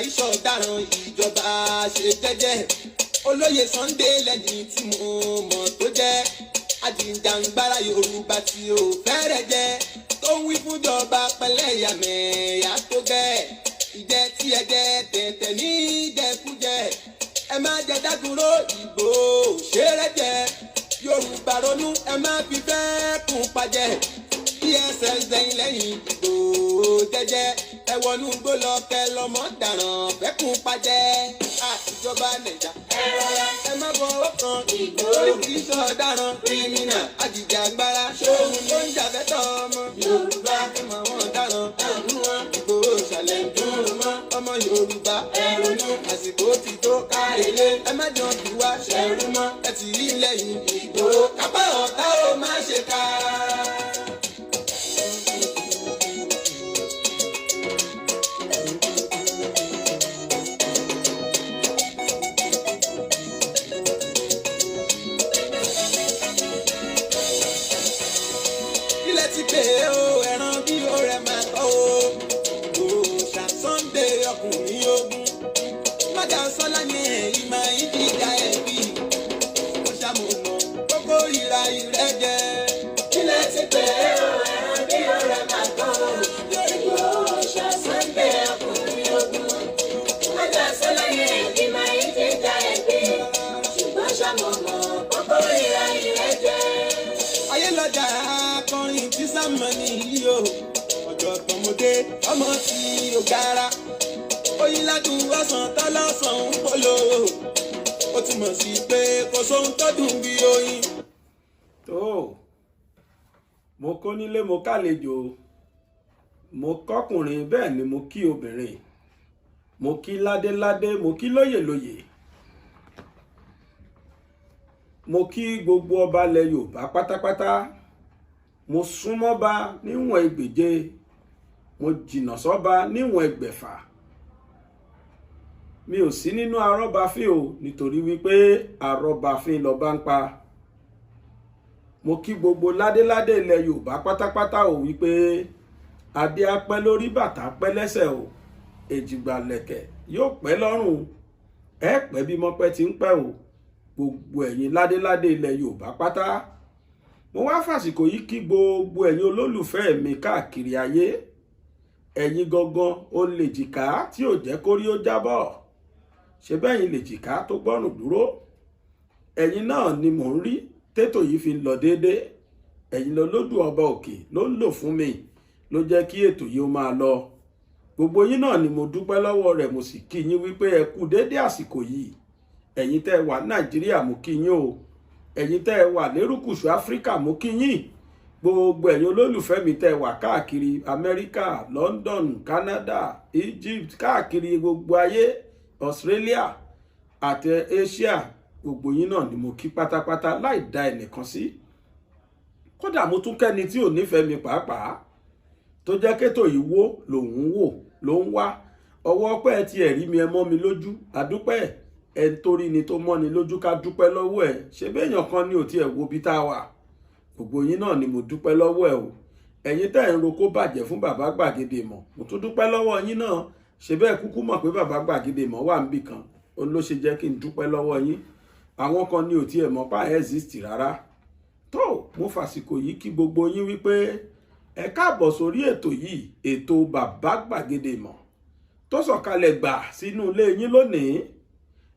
iṣẹ́ ọ̀daràn ìjọba ṣe jẹ́jẹ́ olóyè Sunday lẹ́yìn tí mo mọ̀ tó jẹ́ ajìjàngbara Yorùbá tí ó fẹ́rẹ̀ jẹ́ tó ń wí fúnjọba pẹ̀lẹ́yàmẹ̀yà tó gẹ́ ìjẹ́ tí ẹ jẹ́ tẹ̀tẹ̀ ní jẹkújẹ ẹ má jẹ dágúró ìbò ṣeré jẹ Yorùbá ronú ẹ má fi fẹ́ kún pajẹ ESS lẹ́yìn ìbò jẹ́jẹ́ ẹ wọnú gbólọ kẹ lọmọ dàrán fẹkùn pajẹ ìjọba nàìjà ẹ má bọwọ́ kan ìbò oríṣiríṣi ọ̀daràn kírímínà ajìjàgbara ṣóhun ló ń jàfẹ́tọ̀ ọmọ Yorùbá ẹ mọ̀ wọ́n dáràn ẹ̀rú wọn ìbò ṣàlẹ̀ dùn mọ́ ọmọ Yorùbá ẹ̀rọ̀nù àsìkò ti tó káyélé ẹ má jọ bí wá ṣẹ̀rú mọ́ ẹ ti rí lẹ́yìn ìbò kápá ọ̀tá ó má ṣe ká. Ẹran bí ọrẹ máa tọ́ o òòṣà Sunday ọkùnrin ogun májà sọ́lá ní ẹ̀yìn máa ń dìjà ẹ̀bí mo ṣàmùmọ̀ kókó ìra ìrẹ́jẹ. Ilẹ̀ ti pè é o ẹran bí ọrẹ máa tọ́ o òòṣà Sunday ọkùnrin ogun májà sọ́lá ní ẹ̀yìn máa ń dìjà ẹ̀bí ṣùgbọ́n ṣàmùmọ̀ kókó ìra ìrẹ́jẹ. Ayé lọ́jà akọrin tí sámánì yìí o ọjọ́ tọmọdé ọmọ tí ó gara oyin ládùn ọsàn tọ́lọ́sàn ń polo ó túmọ̀ sí pé kò sóhun tó dùn bí oyin. tó mo kó nílé mo kálejò mo kọkùnrin bẹ́ẹ̀ ni mo kí obìnrin mo kí ládéládé mo kí lóyèlóyè mo kí gbogbo ọba ilẹ̀ Yorùbá pátápátá mo súnmọ́ba níwọ̀n ẹgbèje mo jìnnà sọ́ba níwọ̀n ẹgbẹ̀fà mi ò sí nínú arọ́bàfín o nítorí wípé arọ́bàfín lọ́ba ń pa mo kí gbogbo ládéládé ilẹ̀ Yorùbá pátápátá o wípé adé á pẹ́ lórí bàtà pẹ́ lẹ́sẹ̀ o èjìgbà lẹ̀kẹ̀ yóò pẹ́ lọ́rùn ẹ pẹ́ bí mọ́pẹ́ ti ń pẹ́ o gbogbo ẹ̀yin ládéládé ilẹ̀ Yorùbá pátá mo wá fàsìkò yìí kí gbogbo ẹ̀yin olólùfẹ́ mi káàkiri ayé ẹ̀yin gangan ó lè jìká tí ò jẹ́ kórí ó jábọ̀ ṣe bẹ́yìn lè jìká tó gbọ́rùn dúró ẹ̀yin náà ni mò ń rí tétò yìí fi lọ déédé ẹ̀yin lọ́lọ́dù ọba òkè ló ń lò fún mi ló jẹ́ kí ètò yìí ó máa lọ gbogbo yín náà ni mo dúpẹ́ lọ́wọ́ rẹ̀ mo sì kí yín wípé ẹ kú déédé àsìkò yìí ẹ̀yin tẹ́ wà Nàìjíríà mo kí yín o ẹ̀yin tẹ́ wà lérúkùṣù Áfíríkà mo kí yín gbogbo ẹ̀yin olólùfẹ́ mi tẹ́ wà káàkiri Amẹ́ríkà London Canada Egypt káàkiri gbogbo ayé Australia àti Asia gbogbo yín náà ni mo kí pátápátá láì dá ẹnìkan sí kódà mo tún kẹ́ni tí ò nífẹ̀ẹ́ mi pàápàá tó jẹ́ kétò yìí wó lòun wò ló ń wá ọwọ́ pẹ́ ti ẹ̀rí mi ẹ mọ́ mi lójú àdúpẹ́ ẹ̀ ń torí ni tó mọ́ni lójú ká dúpẹ́ lọ́wọ́ ẹ̀ ṣe béèyàn kan ní ò tiẹ̀ wo bí tá a wà gbogbo yín náà ni mo dúpẹ́ lọ́wọ́ ẹ̀ o ẹ̀yin tẹ́ ń ro kó bàjẹ́ fún bàbá gbàgede ìmọ̀ mo tún dúpẹ́ lọ́wọ́ yín náà ṣe bẹ́ẹ̀ kúkú mọ̀ pé bàbá gbàgede ìmọ̀ wà níbì kan ó ló ṣe jẹ́ kí n dúpẹ́ lọ́wọ́ yín àwọn kan ní ò tiẹ̀ mọ̀ pa exist rárá tó mo fàsìkò yìí kí gbogbo yín wípé ẹ káàbọ̀ sórí ètò yìí ètò bàbá gbàgede ìmọ̀ tó sọ̀kalẹ̀ gbà sínú ilé yín lónìí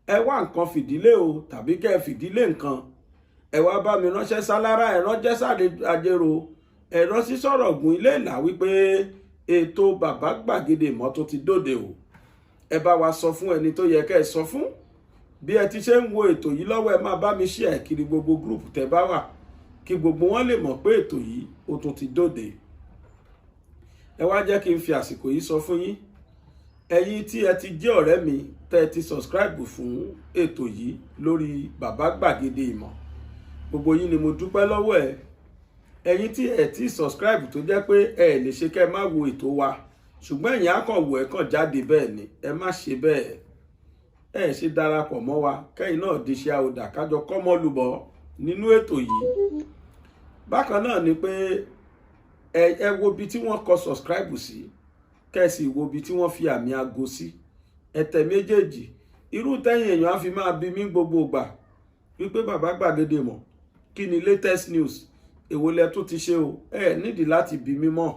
ẹ wá nǹkan fìdílé o tàbí kẹ́ ẹ fìdílé nǹkan ẹ wá bá mi ránṣẹ́ sálára ẹ ránṣẹ́ sáré ajérò ẹ ránṣẹ́ sọ̀rọ̀ gùn ilé ìlà wípé ètò bàbá gbàgede ìmọ̀ tó ti dóde o ẹ bá wa sọ fún ẹni tó yẹ kẹ́ ẹ sọ fún bí ẹ ti ṣe ń wo ètò yìí lọ́wọ́ ẹ máa bá mi share kiri gbogbo gúrùpù tẹ́ bá wà kí gbogbo wọn lè mọ̀ pé ètò yìí ó tún ti dóde ẹ wá jẹ́ kí n fi àsìkò yìí sọ fún yín ẹ̀yin tí ẹ ti jẹ́ ọ̀rẹ́ mi tẹ́ ẹ ti subscribe fún ètò yìí lórí bàbá gbàgede ìmọ̀ gbogbo yín ni mo dúpẹ́ lọ́wọ́ ẹ ẹ̀yin tí ẹ ti subscribe tó jẹ́ pé ẹ lè ṣe kẹ́ ẹ má wo ètò wa ṣùgbọ́n ẹ̀yin á kàn wò ẹ kàn jáde bẹ́ẹ̀ ni ẹ má ṣe bẹ́ẹ̀ ẹ ṣe darapọ̀ mọ́ wa kẹ́yìn náà di iṣẹ́ àwòdà kájọ kọ́mọ́lùbọ̀ nínú ètò yìí bákan náà ni pé ẹ wo bí tí wọ́n kọ subscribe sí kẹ́sì wo bí tí wọ́n fi àmì aago sí ẹ tẹ̀ méjèèjì. Irú tẹ́yìn èèyàn á fi máa bi mí gbogbo ìgbà wípé bàbá gbàgede mọ̀ kí ni latest news, èwo lẹ tún ti ṣe o. Ẹ nídìí láti bi mí mọ́.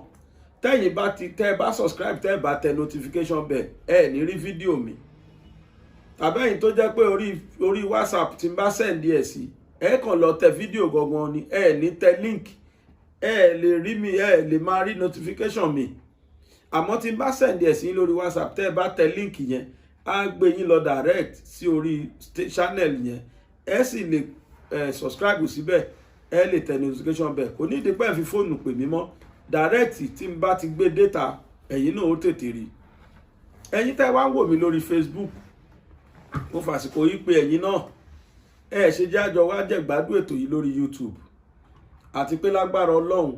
Tẹ́yìn bá ti tẹ́ bá subscribe, tẹ́ bá tẹ notification bell, ẹ ní rí fídíò mi. Àbẹ́yìn tó jẹ́ pé orí WhatsApp tí n bá send ẹ̀ sí, ẹ kàn lọ tẹ fídíò gangan ni, ẹ ní tẹ link, ẹ lè rí mi, ẹ lè máa rí notification mi. Àmọ́ tí n bá send ẹ̀ sí lórí WhatsApp, tẹ́ bá tẹ link yẹn, á gbé yín lọ direct sí orí channel yẹn. Ẹ sì lè subscribe síbẹ̀, ẹ lè tẹ notification bell. Kò ní ìdí pé ẹ fi fóònù pè mí mọ́. Direct tí n bá ti gbé data, ẹ̀yin náà ó tètè rí. Ẹ̀yin tẹ́ wá ń wò mí lórí Facebook, mo fàsìkò yí pé ẹ̀yin náà ẹ ṣe jẹ́ àjọ wá jẹ́ gbádùn ètò yìí lórí YouTube. Àti pé lágbára Ọlọ́run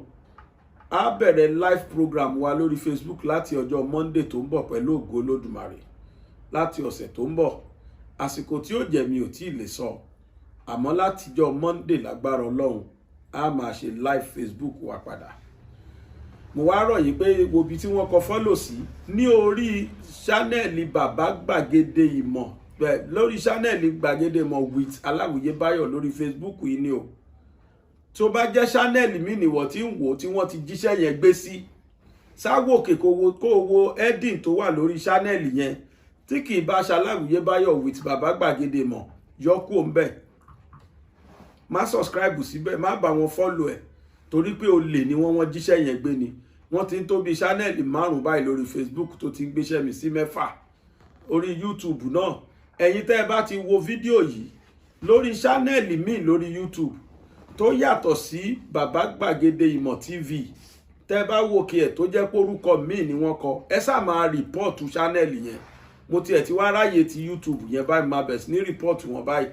á bẹ̀rẹ̀ live program wa lórí Facebook láti ọjọ́ Monday tó ń bọ̀ pẹ̀lú ògo Olódùmarè. Láti ọ̀sẹ̀ tó ń bọ̀, àsìkò tí ó jẹ́ mi ò tí ì lè sọ, àmọ́ látijọ́ Monday lágbára Ọlọ́run á máa ṣe live Facebook wa padà. Mo wá rọ̀ yín pé wo ibi tí wọ́n kọ follow sí ní orí ṣánẹ́ẹ̀lì bàbá gbàgede ìmọ̀, lórí ṣánẹ́ẹ̀lì gbàgede ìmọ̀ with Aláwìyé Báyọ̀ lórí Facebook yìí ni o. Tó bá jẹ́ ṣánẹ́ẹ̀lì mi nìwọ tí ń wò tí wọ́n ti jíṣẹ́ yẹn gbé sí, sáwò òkè kó wo heading tó wà lórí ṣánẹ́ẹ̀lì yẹn tí kì í bá ṣAláwìyé Báyọ̀ with bàbá gbàgede ìmọ̀, yọ kúrò ńbẹ̀. Má subscribe síbẹ̀, má bá wọn follow ẹ̀, torí pé olè ni wọ́n jíṣẹ́ yẹn gbé ni. Wọ́n ti ń tó bí ṣánẹ́ẹ̀lì 5 báyìí lórí Facebook tó ti ń gbéṣẹ́ mi sí 6 orí YouTube náà. Ẹ̀yin tẹ́ ẹ bá ti wo fídíò yìí lórí ṣánẹ́ẹ̀lì míì lórí YouTube tó yàtọ̀ sí bàbá gbàgede ìmọ̀ TV, tẹ́ ẹ bá wo kí ẹ̀ tó jẹ́ pé orúkọ míì ni wọ́n kọ, ẹ sá máa rìpọ́ọ̀tù ṣánẹ́ẹ̀lì yẹn. Mo tiẹ̀ ti wá ráyè ti YouTube yẹn báyìí, máa bẹ̀ sí ní rìpọ́ọ̀tù wọn báyìí.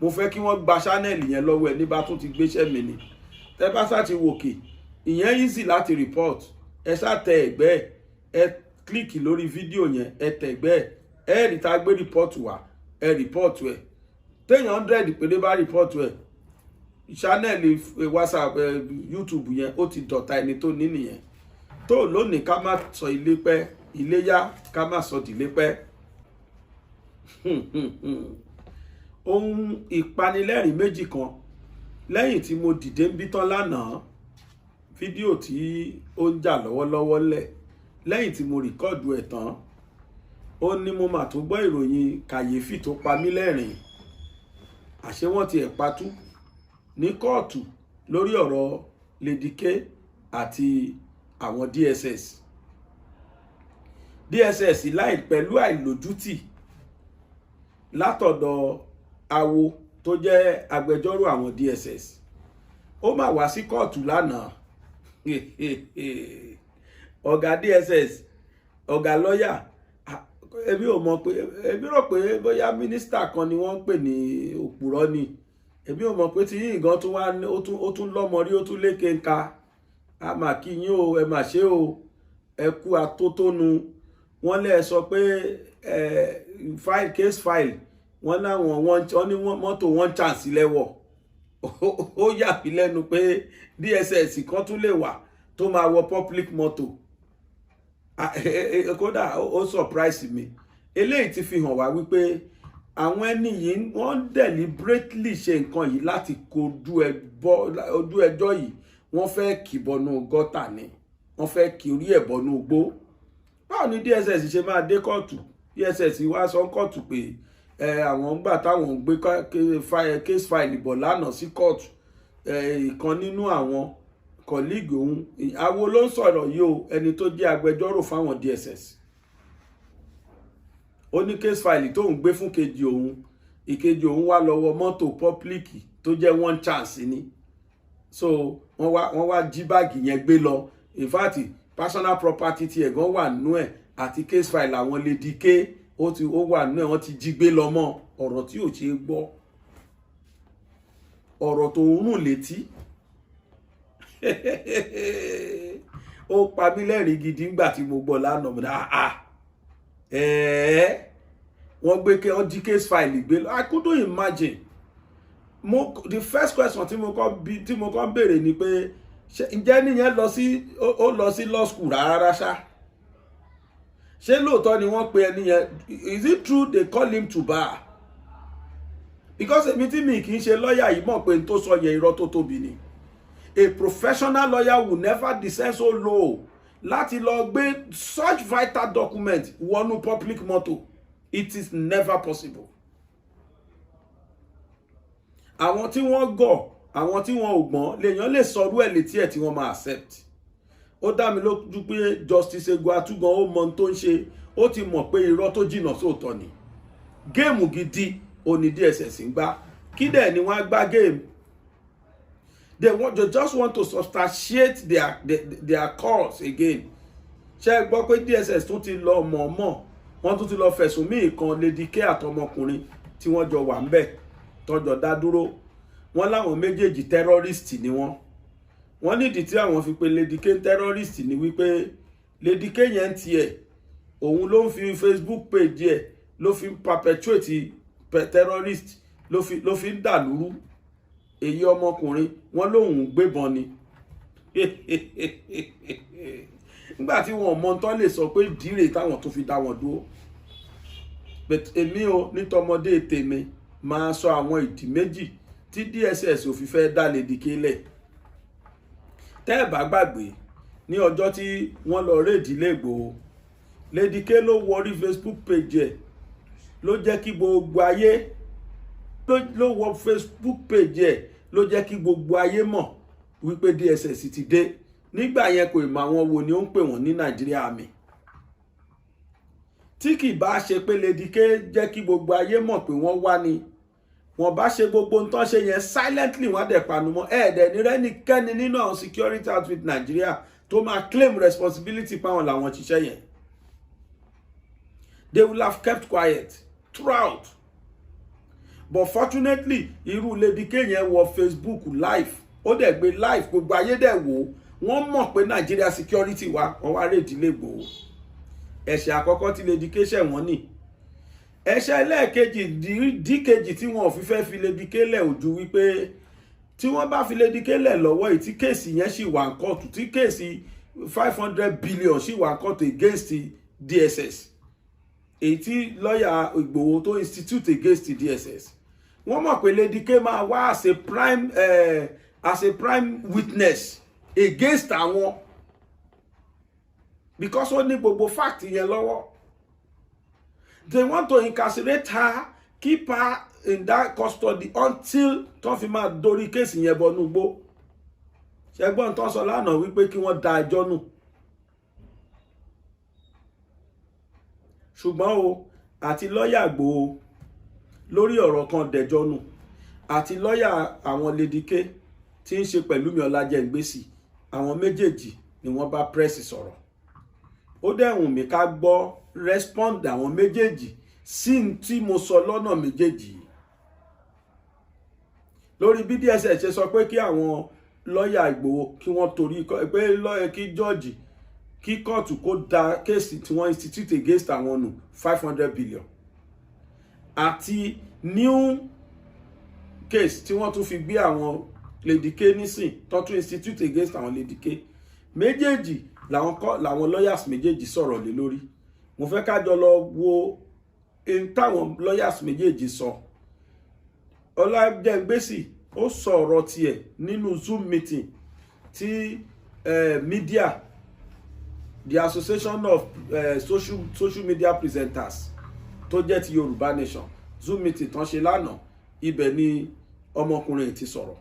Mo fẹ́ kí wọ́n gba ṣánẹ́ẹ̀lì yẹn lọ́wọ́ ẹ̀ nígbà tó ti gbéṣẹ́ mi ni. Tẹ́ bá sá ti wòkè, ìyẹn easy láti report. Ẹ sá tẹ ẹ̀gbẹ́ ẹ kílíkì lórí fídíò yẹn, ẹ tẹ ẹ̀gbẹ́ ẹ rí tá gbé report wá, ẹ report ẹ. Téèyàn 100 péré bá report ẹ, channel WhatsApp YouTube yẹn ó ti dọ̀tá ẹni tó ní nìyẹn. Tó lónìí ká má sọ ilé pẹ́, ilé yá ká má sọ dìlé pẹ́. Ohun ìpanilẹ́rìn méjì kan lẹ́yìn tí mo dìde ń bí tán lánàá, fídíò tí ó ń jà lọ́wọ́lọ́wọ́ lẹ́yìn tí mo rìkọ́ọ̀dù ẹ̀ tán, ó ní mo mà tó gbọ́ ìròyìn kàyéfì tó pa mí lẹ́rìn. Àṣé wọ́n ti ẹ̀ patú ní kóòtù lórí ọ̀rọ̀ Lady K àti àwọn DSS láì pẹ̀lú àìlójútì látọ̀dọ̀ awo tó jẹ́ agbẹjọ́rò àwọn DSS. Ó mà wá sí kóòtù lánàá. Ọ̀gá DSS, ọ̀gá lọ́yà, èmi rò pé bóyá mínísítà kan ni wọ́n ń pè ní òpùrọ́ ni. Èmi ò mọ̀ pé tí yín gan tún wá ó tún lọ́mọ rí, ó tún lékè ń ka. A mà kí yín o, ẹ mà ṣe o, ẹ kú atótónu. Wọ́n lè sọ pé case file wọ́n ní mọ́tò one chance lẹ́wọ̀. Ó yà mí lẹ́nu pé DSS kan tún lè wà tó máa wọ public motor. Kódà ó surprise mi. Eléyìí ti fi hàn wá wípé àwọn ẹni yìí wọ́n deliberately ṣe nǹkan yìí láti kojú ẹjọ́ yìí. Wọ́n fẹ́ kì bọnú gọ́tà ni, wọ́n fẹ́ kì orí ẹ̀ bọnú igbó. Báwo ni DSS ṣe máa dé kóòtù? DSS wá sọ kóòtù pé àwọn gbà táwọn gbé case file bọ̀ lánàá sí kóòtù. Ìkan nínú àwọn colleague òun, àwo ló ń sọ̀rọ̀ yìí o, ẹni tó jẹ́ agbẹjọ́rò fáwọn DSS. Ó ní case file tó ń gbé fún kejì òun, ìkejì òun wá lọ́wọ́ mọ́tò public tó jẹ́ one chance ni. So wọ́n wá jí báàgì yẹn gbé lọ. In fact, personal property ti ẹ̀gán wà nínú ẹ̀ àti case file àwọn Lady K ó wà nínú ẹ̀, wọ́n ti jí gbé lọ mọ́. Ọ̀rọ̀ tí ò ṣe é gbọ́, ọ̀rọ̀ tó ń rùn létí. Ó pa mí lẹ́rìn gidi nígbà tí mo gbọ́ lánàá. Mo wọ́n gbé wọ́n jí case file gbé lọ. I couldn't imagine. The first question tí mo kọ́ béèrè ni pé ǹjẹ́ níyẹn lọ sí law school rárá ṣá? ṣé lóòótọ́ ni wọ́n pe ẹni yẹn? Is it true they call him to bar? Because èmi tí mi kì í ṣe lọ́ọ̀yà yìí mọ̀ pé n tó sọ yẹn irọ́ tó tóbi ni. A professional lawyer will never descend so low láti lọ gbé such vital document wọnú public mọ́tò. It is never possible. Àwọn tí wọ́n gọ̀, àwọn tí wọ́n ò gbọ́n lèèyàn lè sọrú ẹ̀ létí ẹ̀ tí wọ́n máa accept. Ó dá mi lójú pé Justice Egwuatugan ó mọ ohun tó ń ṣe, ó ti mọ̀ pé irọ́ tó jìnnà sóòótọ́ ni. Géèmù gidi òní DSS ń gbá. Kí dẹ̀ ni wọ́n á gbá géèmù? They just want to substantiate their cause again. Ṣé gbọ́ pé DSS tún ti lọ mọ̀ọ́mọ̀, wọ́n tún ti lọ fẹ̀sùn míì kan Lady K àtọmọkùnrin tí wọ́n jọ wà ń bẹ̀ tọ́jọ́ dá dúró. Wọ́n láwọn méjèèjì terrorist ni wọ́n. Wọ́n nídìí tí àwọn fi pe Lady K terrorist ni wípé Lady K yẹn tiẹ̀ òun ló ń fi Facebook page ẹ̀ ló fi ń perpetuate terrorist ló fi ń dà lúrú. Èyí ọmọkùnrin wọ́n lóhùn gbébọn ni. Nígbà tí wọn mọ tán lè sọ pé ìdíre táwọn tó fi dá wọn dúró. But èmi o nítọmọdé tèmi máa sọ àwọn ìdí méjì tí DSS ò fi fẹ́ dá Lady K lẹ̀. Tẹ́ ẹ bá gbàgbé ní ọjọ́ tí wọ́n lọ rédí Ìgbòho, Lady K ló wọrí Facebook page ẹ̀ ló jẹ́ kí gbogbo ayé ló wọ Facebook page ẹ̀ ló jẹ́ kí gbogbo ayé mọ̀ wípé DSS ti dé. Nígbà yẹn kò mọ àwọn wo ni ó ń pè wọ́n ní Nigeria Army. Tí kì bá ṣe pé Lady K jẹ́ kí gbogbo ayé mọ̀ pé wọ́n wá ni, wọ́n bá ṣe gbogbo ń tán ṣe yẹn silently wọ́n dẹ̀ panumọ́. Ẹ̀ẹ́dẹ̀ ní rẹ́nikẹ́ni nínú àwọn security outfit Nigeria tó máa claim responsibility páwọn làwọn ṣiṣẹ́ yẹn. They will have kept quiet throughout. But fortunately, irú Lady K yẹn wọ Facebook live. Ó dẹ̀ gbé live, gbogbo ayé dẹ̀ wò. Wọ́n mọ̀ pé Nigeria security wa wọ́n wá rédí Ìgbòho. Ẹ̀ṣẹ̀ àkọ́kọ́ tí Lady K ṣẹ̀ wọ́n ní. Ẹ̀ṣẹ̀ ẹlẹ́ẹ̀kejì díkejì tí wọ́n ò fi fẹ́ fi Lady K lẹ̀ ojú wípé tí wọ́n bá fi Lady K lẹ̀ lọ́wọ́ yìí tí kéèsì yẹn sì wà ń kọ́ọ̀tù, tí kéèsì 500 billion sì wà ń kọ́ọ̀tù against DSS. Èyí tí lọ́ọ̀yà Ìgbòho tó institute against DSS. Wọ́n mọ̀ pé Lady K máa wá as a prime witness against àwọn, because ó ní gbogbo fact yẹn lọ́wọ́. They want to incarcerate her, keep her in that custody until tó fi máa dorí kéèsì yẹn bọnú gbó. Ṣẹ́gbọ́n tó sọ lánàá wípé kí wọ́n da ẹjọ́ nù. Ṣùgbọ́n o àti lọ́ọ̀yà Ìgbòho lórí ọ̀rọ̀ kan dẹjọ́ nù, àti lọ́ọ̀yà àwọn Lady K tí ń ṣe Pẹ̀lúmi Ọlájẹ́ngbèsì, àwọn méjèèjì ni wọ́n bá press sọ̀rọ̀. Ó dẹ̀ wùn mí ká gbọ́ respond àwọn méjèèjì sí tí mo sọ lọ́nà méjèèjì. Lórí bí DSS ṣe sọ pé kí àwọn lọ́ọ̀yà Ìgbòho kí wọ́n torí pé lọ́ọ̀yà kí jọ́ọ̀jì kí kóòtù kó da kéèsì tí wọ́n institute against àwọn nù 500 billion. Àti new case tí wọ́n tún fi gbé àwọn Lady K nísìn tó tún institute against àwọn Lady K. Méjèèjì làwọn lawyers méjèèjì sọ̀rọ̀ lé lórí. Mo fẹ́ ká jọ lọ wo in táwọn lawyers méjèèjì sọ. Ọlájẹ́ngbèsì ó sọ ọ̀rọ̀ tiẹ̀ nínú Zoom meeting tí media, the Association of social media presenters tó jẹ́ ti Yorùbá Nation, Zoom meeting tán ṣe lánàá, ibẹ̀ ni ọmọkùnrin ti sọ̀rọ̀.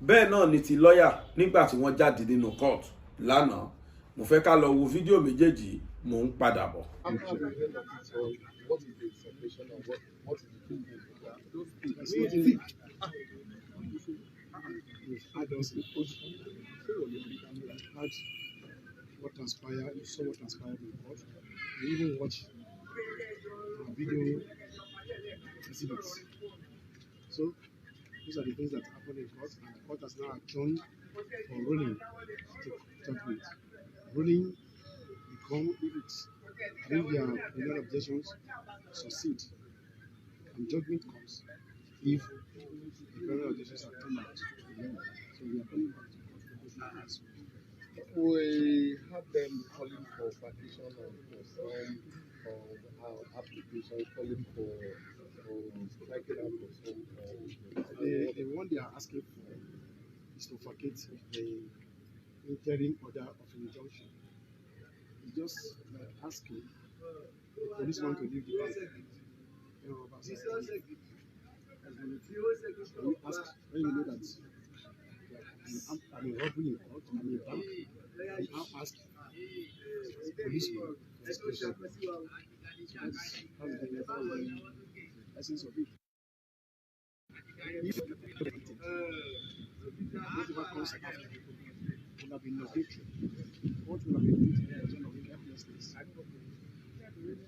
Bẹ́ẹ̀ náà ni ti lọ́yà nígbà tí wọ́n jáde nínú court lánàá. Mo fẹ́ ká lọ wo fídíò méjèèjì, mò ń padà bọ̀. What transpired, you saw what transpired in court. You even watch video exhibits. So these are the things that happened in court, and the court has now adjourned for ruling judgment. Ruling become if their preliminary objections succeed, and judgment comes if the preliminary objections are turned out to be wrong. So we are coming back to court for this. We have them calling for vacation and for some application calling for striking out for some. The one they are asking for is to vacate the interim order of injunction. It's just like asking the policeman to leave the bank. Yorubas when you ask, when you know that I'm a robbery in court, I'm a bank, you now ask the policeman for discretion. That's the essence of it. If whatever comes after will have been negatory. What will have been put in the zone of helplessness?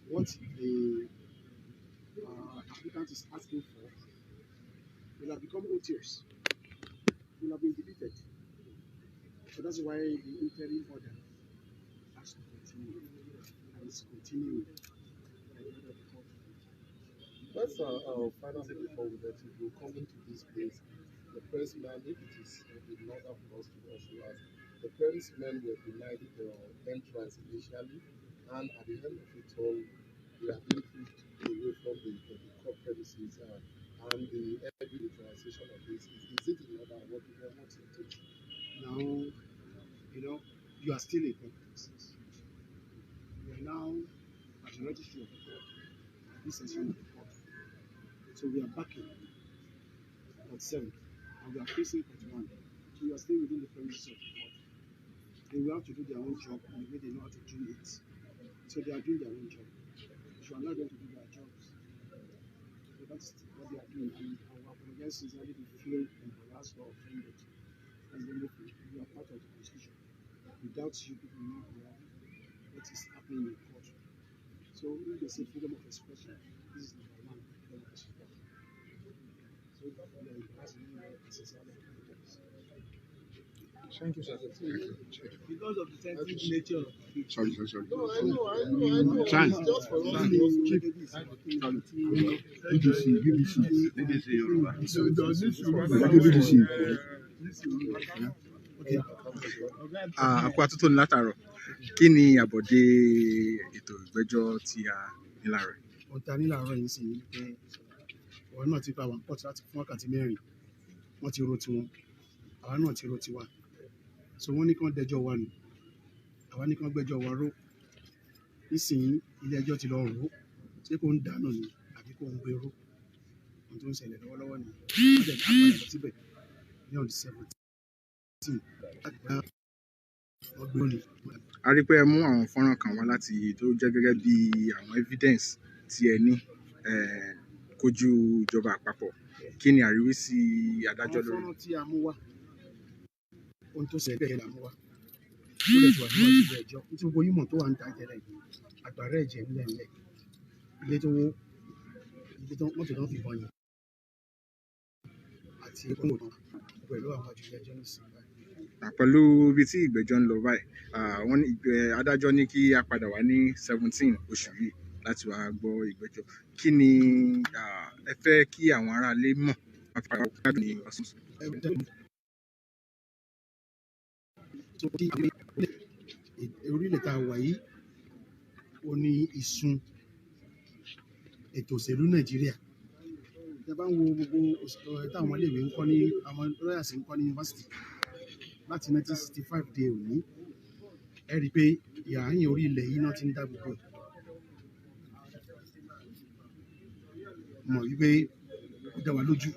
What the applicant is asking for will have become odious, will have been deleted. So that's why the interim order has to continue, and it's continuing. That's our final thing before we let you go. Coming to this place, the pressman, if it is in order for us to also ask, the pressmen were denied entrance initially, and at the end of it all, we are being pushed away from the court premises, and the every utilization of this is it in order what we want to do? Now, you are still a court premises. We are now at the registry of the court, this session of the court. So we are backing at 7, and we are facing at 1. So we are still within the premises of the court. They will have to do their own job in the way they know how to do it. So they are doing their own job. We should allow them to do their jobs. So that's what they are doing. And our apologies sincerely to feel embarrassed or offended. And then we are part of the constitution. Without you, people know what is happening in court. So if they say freedom of expression, this is number 1, freedom of expression. So thank you, sir. Because of the sensitive nature of it. Sorry. No, I know. Chance. Just for us. BBC Yoruba. Àpò àtúntò ní látàárọ̀, kí ni àbọ̀dé ètò ìgbẹ́jọ́ tí a ní láàárọ̀? Ohun tí a ní láàárọ̀ yìí sì ni pé ọ̀rọ̀ náà ti pa àwọn pọ̀ láti fún wákàtí 4. Wọ́n ti ro tiwọn, àwa náà ti ro tiwa. So wọ́n ní kán dẹjọ́ wa nù, àwa ní kán gbẹ́jọ́ wa ró. Nísìnyí ilé ẹjọ́ ti lọ rò ó, ṣé kò ń dànù ni àbí kò ń gbé ró? Ohun tó ń ṣẹlẹ̀ lọ́wọ́lọ́wọ́ ni wọ́n dẹ̀ ká padà lọ síbẹ̀ ní on the 17th. Wọ́n gbé òní. A rí pé ẹ mú àwọn fọ́nrán kan wá láti tó jẹ́ gẹ́gẹ́ bí àwọn evidence tí ẹ ní kojú ìjọba àpapọ̀. Kí ni àríwísí adájọ́ lórí? Àwọn fọ́nrán tí a mú wá, ohun tó ṣẹlẹ̀ bẹ́ẹ̀ la mú wá. Ó lè ti wà níwájú ilé ẹjọ́. Nítorí gbogbo yín mọ̀ tó wà ń ta jẹ́lẹ̀ yìí, àgbàrá ẹ̀jẹ̀ ńlẹ̀ ilé tó wó, ibi tó mọ́tò náà fi bọ́ yẹn àti ohun náà pẹ̀lú àwọn àjọ ilé ẹjọ́ nísìnyí. Pẹ̀lú ibi tí ìgbẹ́jọ́ ń lọ báyìí, wọ́n ní adájọ́ ní kí a padà wá ní 17 oṣù yìí láti wá gbọ́ ìgbẹ́jọ́. Kí ni ẹ fẹ́ kí àwọn aráalé mọ̀ nípa ní ọ̀sán? Orílẹ̀ tá a wà yìí, ó ní ìsun ètò òṣèlú Nàìjíríà. Tí a bá ń wo gbogbo táwọn ọmọléèwé ń kọ́ ní àwọn lawyers ń kọ́ ní yunifásitì láti 1965 dé òní, ẹ rí i pé ìhàyín orí ilẹ̀ yìí náà ti ń dá gbogbo ẹ̀. Mọ̀ wípé ó dá wa lójú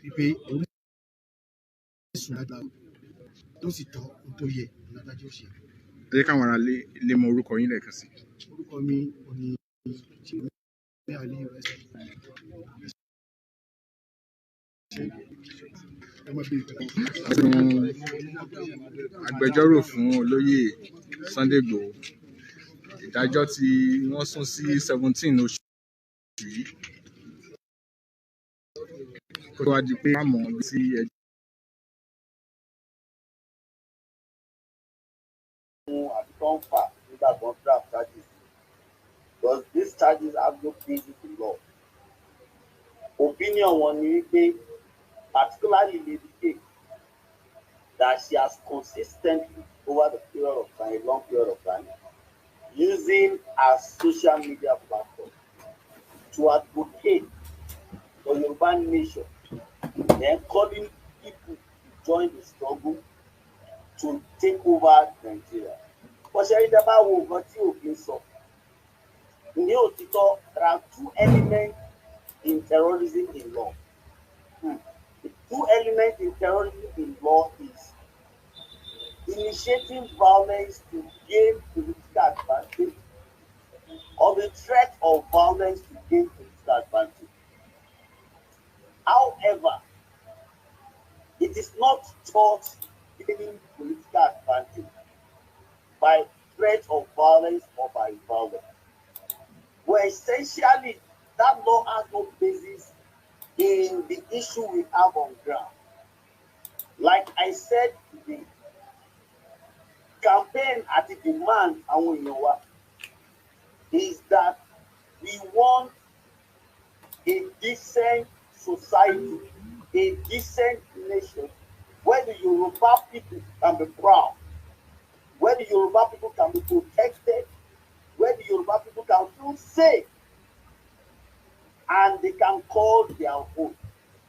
wípé orísun dáadáa tó sì tọ́ ohun tó yẹ ládájọ́ ṣe. Ẹ jẹ́ káwọn aráalé lè mọ orúkọ yín lẹ́ẹ̀kan sí. Orúkọ mi ò ní ṣe àlè ìrẹsì. Agbẹjọ́rò fún olóyè Sunday Igboho, ìdájọ́ tí wọ́n sún sí 17 oṣù yìí kó tó wá di pé wọ́n mọ̀ bí sí ẹjọ́. Àti tó ń fà nígbà tó ń draft charges, because these charges have no basis in law. Opinion wọn ni wípé particularly Lady K that she has consistently over the period of time, a long period of time, using her social media platform to advocate for Yoruba nation, then calling people to join the struggle to take over Nigeria. But ṣe rí dábàá wo nǹkan tí òfin sọ. Ní òtítọ́, there are two elements in terrorism in law. The two elements in terrorism in law is initiating violence to gain political advantage or the threat of violence to gain political advantage. However, it is not just gaining political advantage by threat of violence or by violence. Well, essentially, that law has no basis in the issue we have on ground. Like I said, the campaign at the demand is that we want a decent society, a decent nation, where the Yoruba people can be proud, where the Yoruba people can be protected, where the Yoruba people can feel safe, and they can call their own.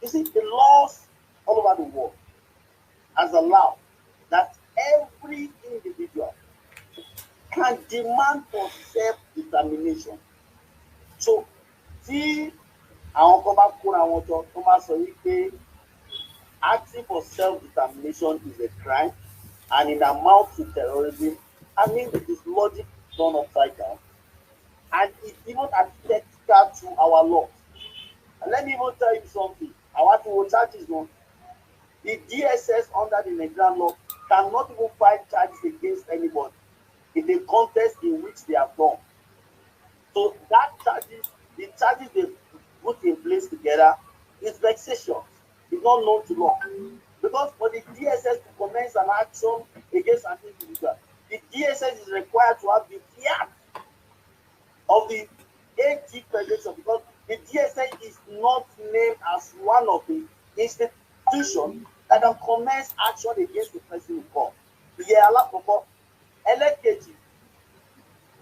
You see, the laws all over the world has allowed that every individual can demand for self-determination. So, tí àwọn kan bá kóra wọn jọ tó bá sọ wípé acting for self-determination is a crime and it amounts to terrorism, I mean it is logic turned upside down, and it's even antithetical to our laws. And let me even tell you something. I want to charges one. The DSS under the Nigerian law cannot even file charges against anybody in the contest in which they have done. So that charges, the charges they put in place together is vexatious. It's not known to law. Because for the DSS to commence an action against an individual, the DSS is required to have the fiat of the AG Federation, because the DSS is not named as one of the institutions that can commence action against the person in court. Ìyẹn alákọ̀ọ́kọ́. Ẹlẹ́kejì,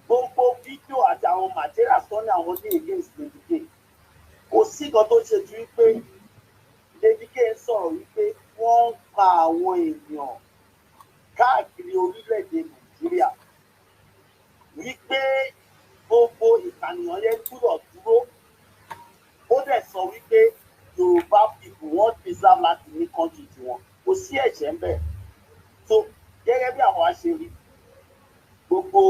gbogbo fídíò àti àwọn materials tó ní àwọn ní against David. Kò sí nǹkan tó ṣe ju wípé David ń sọ̀rọ̀ wípé wọ́n ń pa àwọn èèyàn káàkiri orílẹ̀-èdè Nàìjíríà. Wípé gbogbo ìkànnìyàn yẹn gbúdọ̀ dúró. Ó dẹ̀ sọ wípé Yorùbá people wọ́n deserve láti ní country tiwọn. Kò sí ẹ̀ṣẹ̀ ń bẹ̀. So gẹ́gẹ́ bí àwọn aṣèrí, gbogbo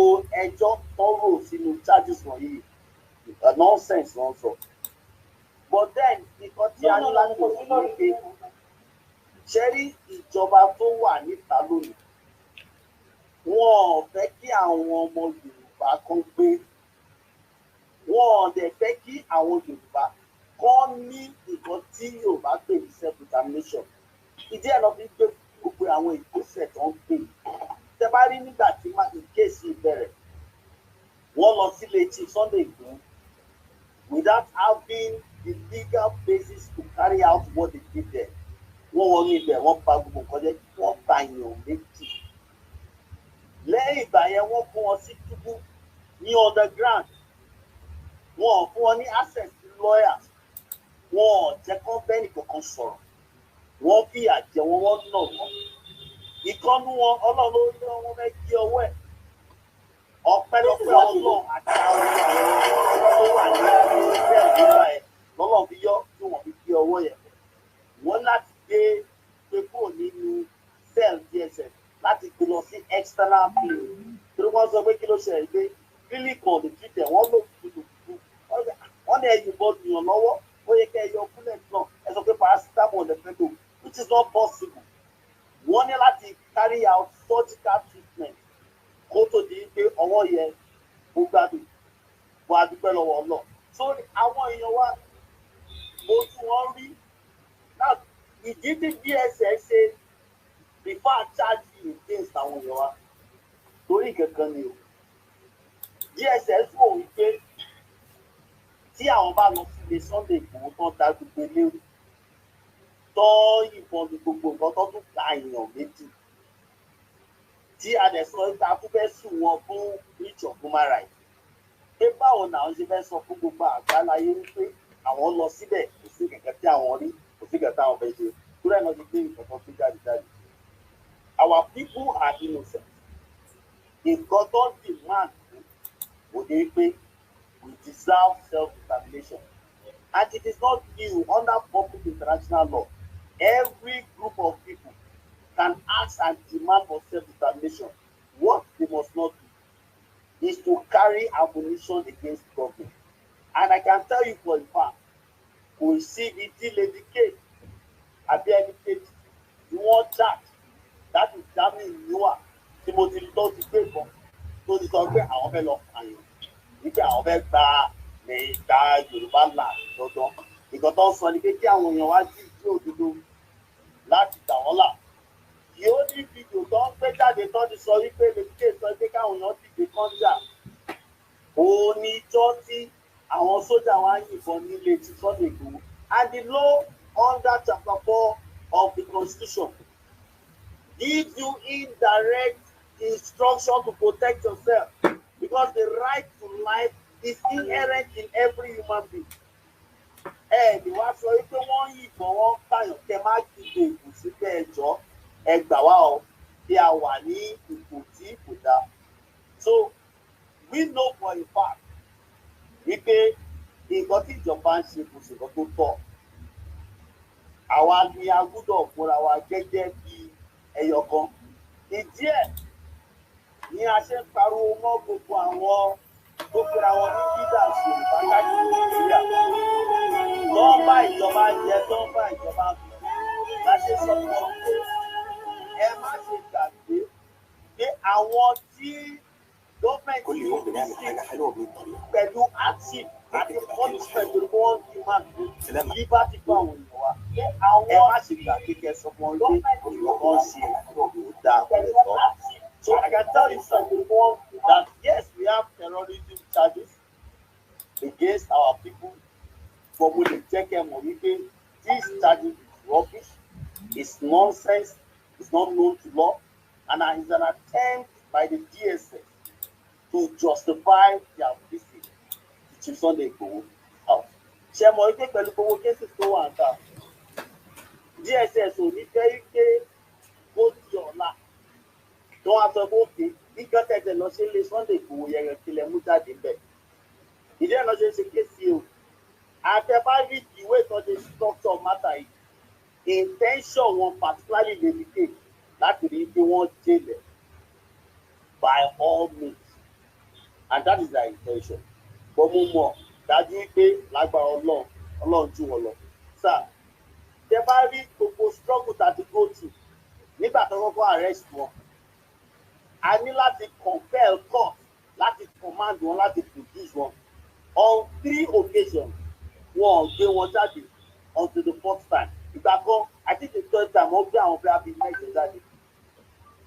ẹjọ́ tó rò sínú charges wọ̀nyí nonsense ló ń sọ. But then nǹkan tí a ní láti wò sí ní pé ṣe rí ìjọba tó wà níta lónìí. Wọn ò fẹ́ kí àwọn ọmọ Yorùbá kan gbé. Wọn ò dẹ̀ fẹ́ kí àwọn Yorùbá kan ní nǹkan tí Yorùbá pè ní self-determination. Ìdí ẹ̀ lọ fi gbé gbogbo àwọn ìgbésẹ̀ tó ń gbé. Tẹ bá rí nígbà tí ìkéèsì ìbẹ̀rẹ̀, wọ́n lọ sílé Chief Sunday Igboho without having the legal basis to carry out what they did there. Wọ́n wọnú ibẹ̀, wọ́n pa gbogbo nǹkan jẹ́, wọ́n pa èèyàn méjì. Lẹ́yìn ìgbà yẹn, wọ́n fún wọn sí túbú ní underground. Wọn ò fún wọn ní access to lawyers. Wọn ò jẹ́ kán bẹ́ẹ̀ nìkankan sọ̀rọ̀. Wọ́n fìyà jẹ wọn, wọ́n nà wọ́n. Ìkọ́nú wọn, Ọlọ́run ló ní wọn fẹ́ gé ọwọ́ ẹ̀. Ọpẹ́lọpẹ́ Ọlọ́run àti àwọn tó wà ní ilé ìgbéra ẹ̀ lọ́lọ́run fi yọ tí wọ́n fi gé ọwọ́ yẹn. Wọ́n láti gbé kúrò nínú cell DSS láti gbé lọ sí external field. Torí wọ́n sọ pé kí ló ṣẹlẹ̀ pé really kan lè treat ẹ̀, wọ́n lò kúkú. Wọ́n ní ẹ̀yìn bọ́ọ̀lù yàn lọ́wọ́, ó yẹ kẹ́ ẹ yọ bullet náà, ẹ sọ pé paracetamol lè fẹ́ lò, which is not possible. Wọ́n ní láti carry out surgical treatment kó tó di pé ọwọ́ yẹn ó gbádùn. Wọ́n á dúpẹ́ lọ́wọ́ Ọlọ́run. So àwọn èèyàn wa ojú wọn rí. Now ìdí tí DSS ṣe prefer charging against àwọn èèyàn wa torí kankan ni o. DSS wò wípé tí àwọn bá lọ sí ilé Sunday Igboho tán dá gbogbo eléwu, tó yìnbọn ní gbogbo nǹkan tó tún ka èèyàn méjì tí a dẹ̀ sọ pé a tún fẹ́ sùn wọn fún breach of human rights. Pé báwo làwọn ṣe fẹ́ sọ fún gbogbo àgbáláyé wípé àwọn lọ síbẹ̀ kò sí kẹ̀kẹ́ tí àwọn rí kò sí kẹ̀kẹ́ tí àwọn fẹ́ ṣe kúrò ẹ̀ náà ti gbé nǹkan tó fi jáde. Our people are innocent. Nǹkan tó ń demand kò dé pé we deserve self-determination. And it is not new under public international law. Every group of people can ask and demand for self-determination. What they must not do is to carry ammunition against government. And I can tell you for a fact, we see the Lady K at the end of the one chat that is damning newer. Timothy tó ti gbé kan tó ti sọ pé àwọn fẹ́ lọ pààyàn wípé àwọn fẹ́ gba Yorùbá là lọ́dọ̀. Nǹkan tó ń sọ ni pé kí àwọn èèyàn wá jí ìdí òdodo láti gbà wọ́n là. Yóò ní fídíò tó ń gbé jáde tó ti sọ wípé Lady K sọ pé káwọn èèyàn dìde kọ́ńjà. Òun ni ìjọ tí àwọn sójà wá yìnbọn nílé ti Sunday Igboho. And the law under chapter 4 of the Constitution gives you indirect instruction to protect yourself because the right to life is inherent in every human being. Ni wá sọ wípé wọ́n yìnbọn wọ́n pààyàn kẹ má kígbe ìbò síbẹ̀ ẹjọ́ ẹ gbà wá o bí a wà ní ipò tí kò dáa. So we know for a fact wípé nǹkan tí ìjọba ń ṣe kò sí nǹkan tó tọ́. Àwa ni a gbọ́dọ̀ fúnra wa gẹ́gẹ́ bí ẹyọ kan. Ìdí ẹ̀ ni a ṣe ń pariwo mọ́ gbogbo àwọn tó fira wọn ní leaders Yorùbá káàkiri Nàìjíríà. Tó ń bá ìjọba jẹ, tó ń bá ìjọba kù. La ṣe sọ fún wọn pé ẹ má ṣe gbàgbé pé àwọn tí gọ́ọ̀mẹ̀ntì yóò fi sí pẹ̀lú active àti punishment tó wọ́n fi máa fi liberty fún àwọn èèyàn wa. Ẹ má ṣe gbàgbé kẹsàn-án wọn lé ìwọ̀n ṣe ìdá ọ̀pọ̀lọpọ̀. So I can tell you something that yes, we have terrorism charges against our people, but we will check them on wípé these charges is rubbish, it's nonsense, it's not known to law, and it's an attempt by the DSS to justify their visit to Chief Sunday Igboho house. Ṣé mo rí pé pẹ̀lú gbogbo cases tó wà níta, DSS ò ní fẹ́ wípé ó di ọ̀la. Tó wá sọ pé òkè nígbà tẹ̀tẹ̀ lọ sí ilé Sunday Igboho yẹn kílẹ̀ mú jáde bẹ̀. Ìdí ẹ̀ lọ ṣe ṣe kéèsì o. Àtẹ̀bá rí ìwé ìtọ́jú structure matter yìí. Intention wọn particularly Lady K láti rí pé wọ́n jẹ́lẹ̀ by all means. And that is their intention. But mo mọ̀ dájú pé lágbára Ọlọ́run jù wọ́n lọ. Sir, tẹ bá rí gbogbo struggle tàbí go through nígbà tó kọ́kọ́ arrest wọn. A ní láti compel court láti command wọn láti produce wọn. On 3 occasions, wọn gbé wọn jáde until the 4th time. Ìgbà kan, I think the 3rd time, wọ́n gbé àwọn bí abí mẹ́jọ jáde.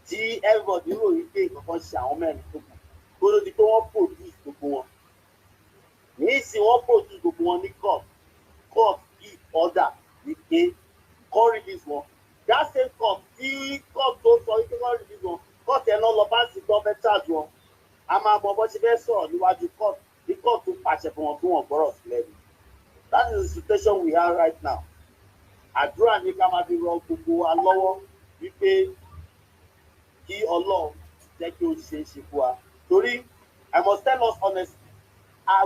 Tí everybody rò wípé nǹkan ṣe àwọn mẹ́rin tó kù. Gbọ́dọ̀ di pé wọ́n produce gbogbo wọn. Nísìnyí wọ́n produce gbogbo wọn ní court. Court give order wípé kọ́ release wọn. That same court tí court tó sọ wípé kọ́ release wọn. Court ẹ̀ náà lọ bá sí government charge wọn. A máa mọ bó ṣe fẹ́ sọ̀rọ̀ níwájú court. The court tó pàṣẹ fún wọn kí wọ́n gbọ́rọ̀ sílẹ̀ ni. That is the situation we are right now. Àdúrà ní ká máa fi rọ gbogbo wa lọ́wọ́ wípé kí Ọlọ́run jẹ́ kí ó ṣe é ṣe fún wa. Torí I must tell us honestly,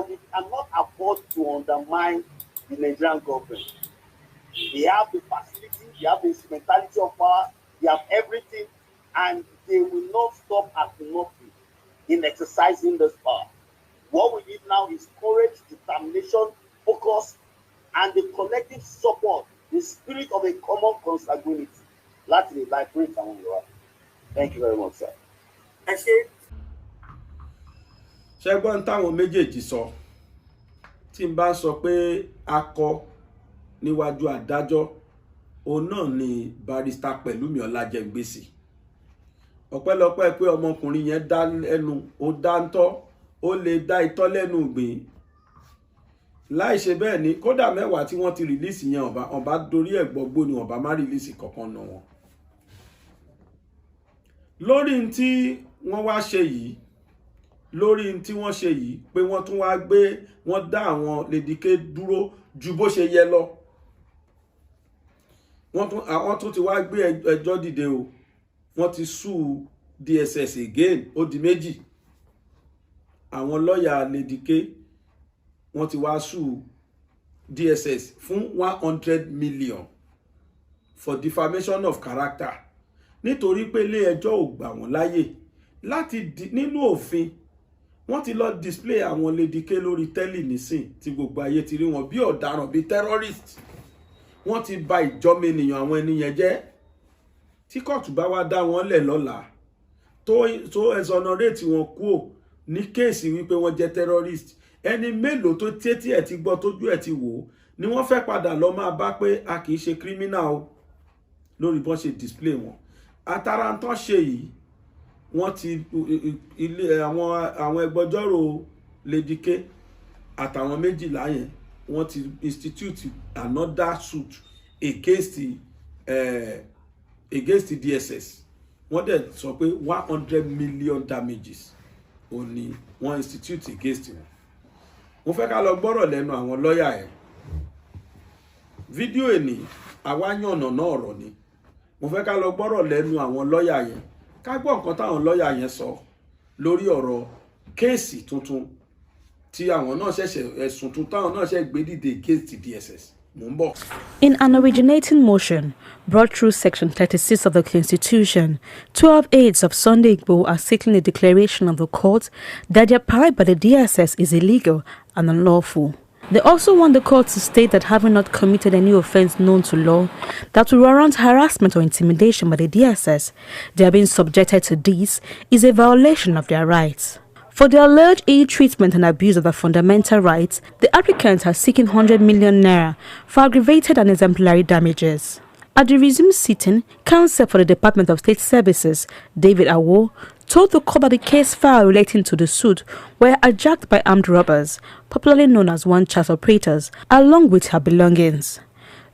we cannot afford to undermine the Nigerian government. They have the facility, they have the instrumentality of power, they have everything, and they will not stop at nothing in exercising this power. What we need now is courage, determination, focus, and the collective support, the spirit of a common consanguinity. Láti lè liberate àwọn Yorùbá. Thank you very much, sir. Ẹ ṣé. Ṣẹ́gbọ́n táwọn méjèèjì sọ tí n bá sọ pé akọ níwájú adájọ́ òun náà ni barrister Pẹ̀lúmi Ọlájẹngbèsì. Ọpẹ́lọpẹ́ pé ọmọkùnrin yẹn dá lẹ́nu ó dáńtọ́ ó lè dá itọ́ lẹ́nu ìgbín. láì ṣe bẹ́ẹ̀ ni kódà mẹ́wàá tí wọ́n ti rìlíìsì yẹn ọba dorí ẹ̀ gbọ́gbó ni ọba má rìlíìsì kankan náà wọn. lórí tí wọ́n wá ṣe yìí lórí tí wọ́n ṣe yìí pé wọ́n tún wá gbé wọ́n dá àwọn lédìké dúró ju bó ṣe yẹ lọ, wọ́n tún ti wá gbé ẹjọ́ dìde o, wọ́n ti sue DSS again, ó di méjì. àwọn lọ́ọ̀yà lédìké wọ́n ti wá sue DSS fún 100 million for defamation of character nítorí pé ilé ẹjọ́ ò gbà wọ́n láyè láti nínú òfin wọ́n ti lọ display àwọn lédìké lórí tẹ́lì nísìn tí gbogbo ayé ti rí wọn bí ọ̀daràn bí terrorist. wọ́n ti bà ìjọ́mọ ènìyàn àwọn ènìyàn jẹ́. tí kóòtù bá wá dá wọn lẹ̀ lọ́la tó exonerate wọn kúò ní kéèsì wípé wọ́n jẹ́ terrorist, ẹni mélòó tó tétí ẹ̀ ti gbọ́ tójú ẹ̀ ti wò ni wọ́n fẹ́ padà lọ máa bá pé a kì í ṣe criminal o lórí bọ́n ṣe display wọn. àtàrà ń tán ṣe yìí wọ́n ti ilé àwọn ẹgbẹjọ́rò lédìké àtàwọn méjìlá yẹn wọ́n ti institute another suit against the DSS. wọ́n dẹ̀ sọ pé 100 million damages ó ní wọ́n institute against wọn. mo fẹ́ ká lọ gbọ́rọ̀ lẹ́nu àwọn lọ́ọ̀yà ẹ̀. fídíò èní àwa yànnà náà ọ̀rọ̀ ni. mo fẹ́ ká lọ gbọ́rọ̀ lẹ́nu àwọn lọ́ọ̀yà yẹn ká gbọ́ nǹkan táwọn lọ́ọ̀yà yẹn sọ lórí ọ̀rọ̀ kéèsì tuntun tí àwọn náà ṣẹ̀ṣẹ̀ ẹ̀sùn tuntun táwọn náà ṣẹ̀ gbé dìde against the DSS. In an originating motion brought through Section 36 of the Constitution, 12 aides of Sunday Igboho are seeking a declaration of the court that their parade by the DSS is illegal and unlawful. They also want the court to state that having not committed any offense known to law that will warrant harassment or intimidation by the DSS, they are being subjected to this is a violation of their rights. For the alleged ill-treatment and abuse of their fundamental rights, the applicants are seeking 100 million naira for aggravated and exemplary damages. At the resumed sitting, counsel for the Department of State Services, David Awo, told the court that the case file relating to the suit were hijacked by armed robbers, popularly known as one-chance operators, along with her belongings.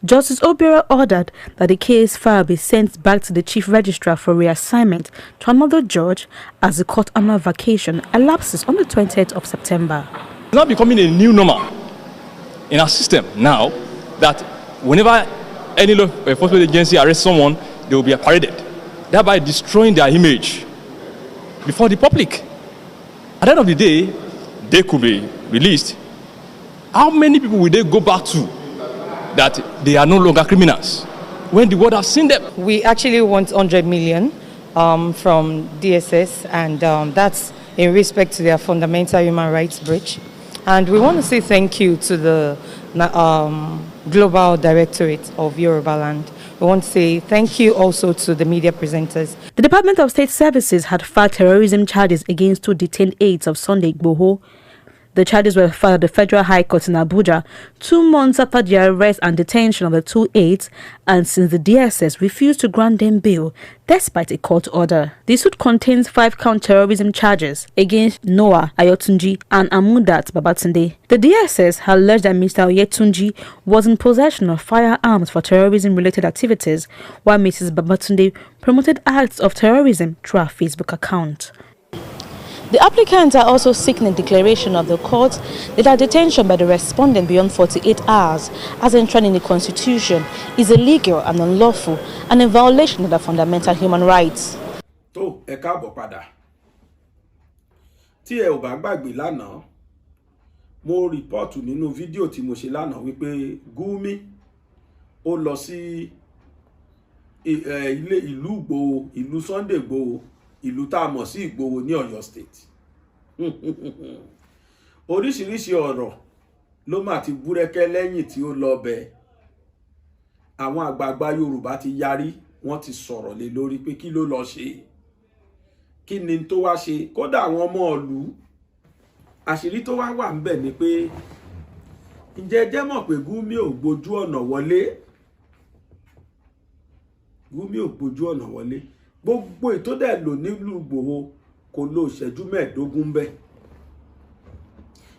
Justice Obiora ordered that the case file be sent back to the Chief Registrar for reassignment to another judge as the court annual vacation elapses on the 20th of September. It's now becoming a new normal in our system now that whenever any law enforcement agency arrests someone, they will be paraded, thereby destroying their image before the public. At the end of the day, they could be released. How many people will they go back to that they are no longer criminals when the world has seen them? We actually want 100 million from DSS, and that's in respect to their fundamental human rights breach. And we want to say thank you to the Global Directorate of Yoruba Land. We want to say thank you also to the media presenters. The Department of State Services had filed terrorism charges against 2 detained aides of Sunday Igboho. The charges were filed at the Federal High Court in Abuja 2 months after the arrest and detention of the 2 aides, and since the DSS refused to grant them bail despite a court order. The suit contains 5-count terrorism charges against Noah Ayotunji and Amudat Babatunde. The DSS alleged that Mr. Oyetunji was in possession of firearms for terrorism-related activities, while Mrs. Babatunde promoted acts of terrorism through her Facebook account. The applicants are also seeking a declaration of the court that their detention by the respondent beyond 48 hours, as enshrined in the Constitution, is illegal and unlawful and in violation of their fundamental human rights. Tó ẹ káàbọ̀ padà. Tí ẹ ò bá gbàgbé lánàá, mo rìpọ́ọ̀tù nínú fídíò tí mo ṣe lánàá wípé Gumi ó lọ sí ilé ìlú Ìgbòho, ìlú Sunday Ìgbòho, ìlú tá a mọ̀ sí Ìgbòho ní Ọ̀yọ́ State. Oríṣiríṣi ọ̀rọ̀ ló mà ti búrẹ́kẹ́ lẹ́yìn tí ó lọ bẹ̀. Àwọn àgbààgbà Yorùbá ti yarí, wọ́n ti sọ̀rọ̀ lé lórí pé kí ló lọ ṣe, kí ni tó wá ṣe. Kódà àwọn ọmọ ìlú, àṣírí tó wá wà ńbẹ̀ ni pé ǹjẹ́ jẹ́ mọ̀ pé Gumi ò gbójú ọ̀nà wọlé. Gumi ò gbójú ọ̀nà wọlé. Gbogbo ètò dẹ̀ lò nílùú Ìgbòho kò lo ìṣẹ́jú 15 bẹ́ẹ̀.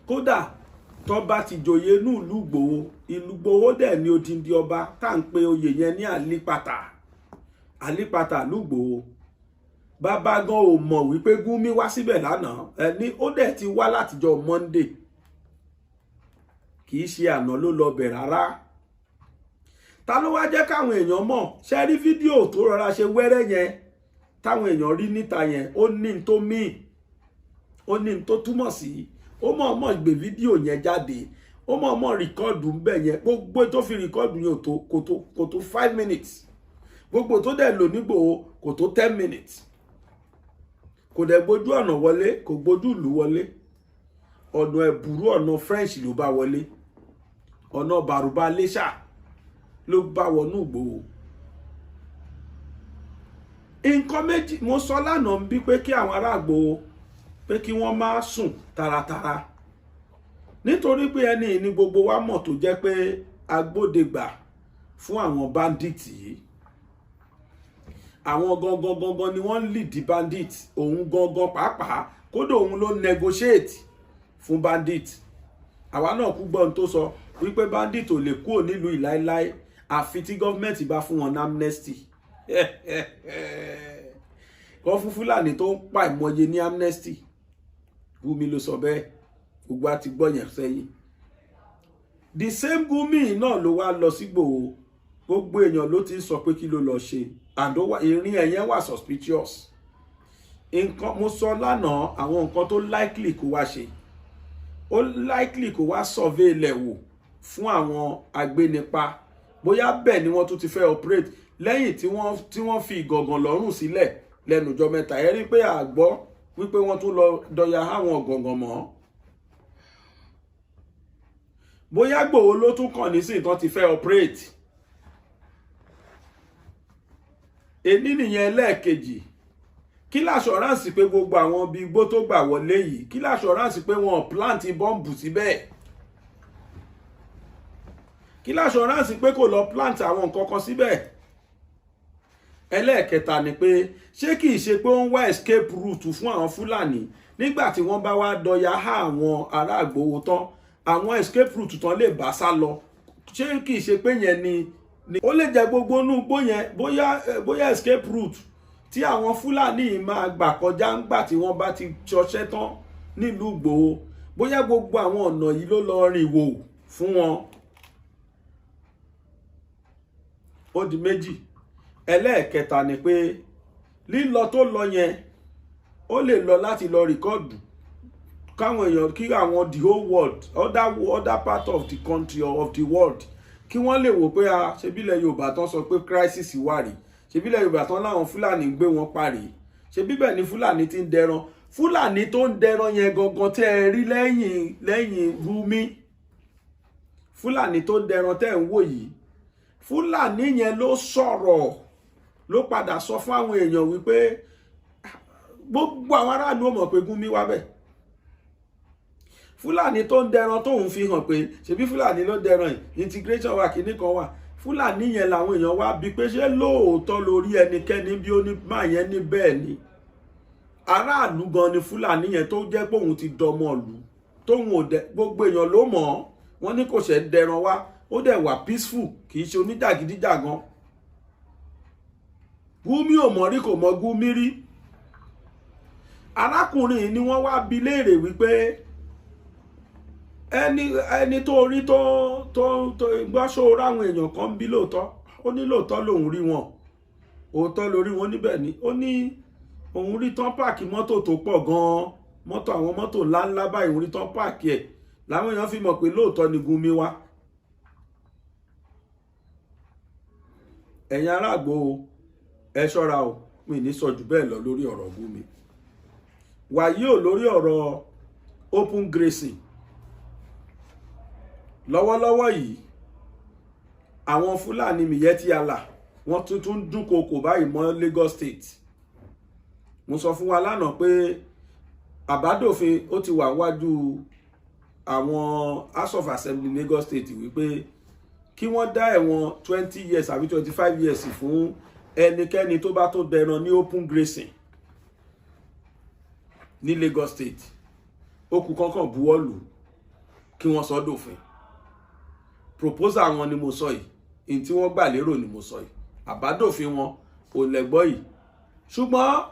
Kódà tó bá ti joyè ní ìlú Ìgbòho, ìlú Ìgbòho dẹ̀ ní odindi ọba tá à ń pe oyè yẹn ní àlípàtà ìlú Ìgbòho. Bàbá gan ò mọ̀ wípé Gumi wá síbẹ̀ lánàá, ẹni ó dẹ̀ ti wá látijọ́ Monday, kì í ṣe àná ló lọ bẹ̀ rárá. Ta ló wá jẹ́ káwọn èèyàn mọ̀? Ṣé rí fídíò tó rọra ṣe wẹ́rẹ́ yẹn táwọn èèyàn rí níta yẹn, ó ní n tó míì, ó ní n tó túmọ̀ sí. Ó mọ̀ọ́mọ̀ gbé fídíò yẹn jáde, ó mọ̀ọ́mọ̀ rìkọ́ọ̀dù ń bẹ̀ yẹn, gbogbo tó fi rìkọ́ọ̀dù yẹn kò tó 5 minutes, gbogbo tó dẹ̀ lò nígbòho kò tó 10 minutes. Kò dẹ̀ gbójú ọ̀nà wọlé, kò gbójú ìlú wọlé, ọ̀nà ẹ̀bùrú ọ̀nà French ló bá wọlé, ọ̀nà bàrùbá lẹ́ṣà ló bá wọnú Ìgbòho. Nǹkan méjì mo sọ lánàá ń bí pé kí àwọn ará Ìgbòho pé kí wọ́n má sùn taratara, nítorí pé ẹni ní gbogbo wa mọ̀ tó jẹ́ pé agbódegbà fún àwọn bandits yìí. Àwọn gangan ni wọ́n lead bandit, òun gangan pàápàá, kódà òun ló negotiate fún bandit. Àwa náà kú gbọ́n tó sọ wípé bandit ò lè kúrò nílùú ìláíláí àfi tí gọ́ọ̀mẹ̀ntì bá fún wọn amnesty. Kọ́ fún Fúlàní tó ń pa ìmọye ní amnesty. Gumi ló sọ bẹ́ẹ̀, gbogbo àti gbọ́yàn sẹ́yìn. The same Gumi náà ló wá lọ sí Ìgbòho, gbogbo èèyàn ló ti ń sọ pé kí ló lọ ṣe, and ìrìn ẹ̀yẹn wà suspicious. Nǹkan mo sọ lánàá, àwọn nǹkan tó likely kó wá ṣe, ó likely kó wá survey ilẹ̀ wò fún àwọn agbénipa, bóyá bẹ́ẹ̀ ni wọ́n tún ti fẹ́ operate lẹ́yìn tí wọ́n fi ìgàngàn lọ́rùn sílẹ̀ lẹ́nujọ́ mẹ́ta. Ẹ rí pé àgbọ́ wípé wọ́n tún lọ dọ̀yà àwọn ọ̀gàngàn mọ́. Bóyá Ìgbòho ló tún kàn nísìn tán ti fẹ́ operate. Èní nìyẹn lẹ́ẹ̀kejì. Kí l'assurance pé gbogbo àwọn ibi igbó tó gbà wọlé yìí, kí l'assurance pé wọn plant bọ́ǹbù síbẹ̀? Kí l'assurance pé kò lọ plant àwọn nǹkan kan síbẹ̀? Ẹlẹ́ẹ̀kẹta ni pé ṣé kìí ṣe pé ó ń wá escape route fún àwọn Fúlàní nígbà tí wọ́n bá wá dọ̀yà há àwọn ará Ìgbòho tán, àwọn escape route tán lè bá sá lọ? Ṣé kìí ṣe pé yẹn ni ó lè jẹ́ gbogbo inú igbó yẹn, bóyá escape route tí àwọn Fúlàní máa gbà kọjá ńgbà tí wọ́n bá ti ṣọṣẹ́ tán nílùú Ìgbòho, bóyá gbogbo àwọn ọ̀nà yìí ló lọ rìn wò fún wọn. Ó di méjì. Ẹlẹ́ẹ̀kẹta ni pé lílọ tó lọ yẹn ó lè lọ láti lọ rìkọ́ọ̀dù káwọn èèyàn, kí àwọn the whole world, other part of the country or of the world, kí wọ́n lè wò pé ṣebílẹ̀ Yorùbá tán sọ pé crisis wà rí, ṣebílẹ̀ Yorùbá tán láwọn Fúlàní gbé wọn parí, ṣebíbẹ̀ ni Fúlàní ti ń dẹran. Fúlàní tó ń dẹran yẹn gangan tẹ́ ẹ rí lẹ́yìn Gumi, Fúlàní tó ń dẹran tẹ́ ẹ ń wò yìí, Fúlàní yẹn ló sọ̀rọ̀, ló padà sọ fún àwọn èèyàn wípé gbogbo àwọn aráàlú mọ̀ pé Gumi wá bẹ̀. Fúlàní tó ń dẹran tóun fi hàn pé ṣebí Fúlàní ló dẹran yìí, integration wà, kíní kan wà. Fúlàní yẹn làwọn èèyàn wá bí pé ṣé lóòótọ́ lórí ẹnikẹ́ni bí ó ní máa yẹn ní bẹ́ẹ̀ ni. Aráàlú gan ni Fúlàní yẹn tó jẹ́ pé òun ti dọmọ ìlú, tóun ò dẹ, gbogbo èèyàn ló mọ̀ ọ́, wọ́n ní kò ṣe dẹran wá, ó dẹ̀ wà peaceful, kì í ṣe oníjàgídíjàgan. Gumi ò mọ̀ rí, kò mọ̀ Gumi rí. Arákùnrin ni wọ́n wá bi léèrè wípé ẹni tó rí tó gbọ́ṣọ́ ráwọn èèyàn kan bí lóòótọ́, ó ní lóòótọ́ lòun rí wọn, òótọ́ lórí wọn níbẹ̀ ni. Ó ní òun rí tán páàkì mọ́tò tó pọ̀ gan-an, mọ́tò àwọn mọ́tò ńláńlá báyìí, òun rí tán páàkì ẹ̀, làwọn èèyàn fi mọ̀ pé lóòótọ́ ni Gumi wá. Ẹ̀yin ará Ìgbòho ẹ ṣọ́ra o, mi ní sọ jù bẹ́ẹ̀ lọ lórí ọ̀rọ̀ Gumi. Wàyí ò lórí ọ̀rọ̀ open grazing. Lọ́wọ́lọ́wọ́ yìí àwọn Fúlàní Miyetti Allah wọ́n tuntun dúnkokò báyìí mọ́ Lagos State. Mo sọ fún wa lánàá pé àbádòfin ó ti wà wájú àwọn House of Assembly Lagos State wípé kí wọ́n dá ẹ̀wọ̀n 20 years àbí 25 years fún ẹnikẹ́ni tó bá tó dẹran ní open grazing ní Lagos State. Ó kù kankan buwọ́lù kí wọ́n sọ dòfin. Proposal wọn ni mo sọ yìí, in tí wọ́n gbà lérò ni mo sọ yìí, àbádòfin wọn ò lẹ́gbọ́ yìí. Ṣùgbọ́n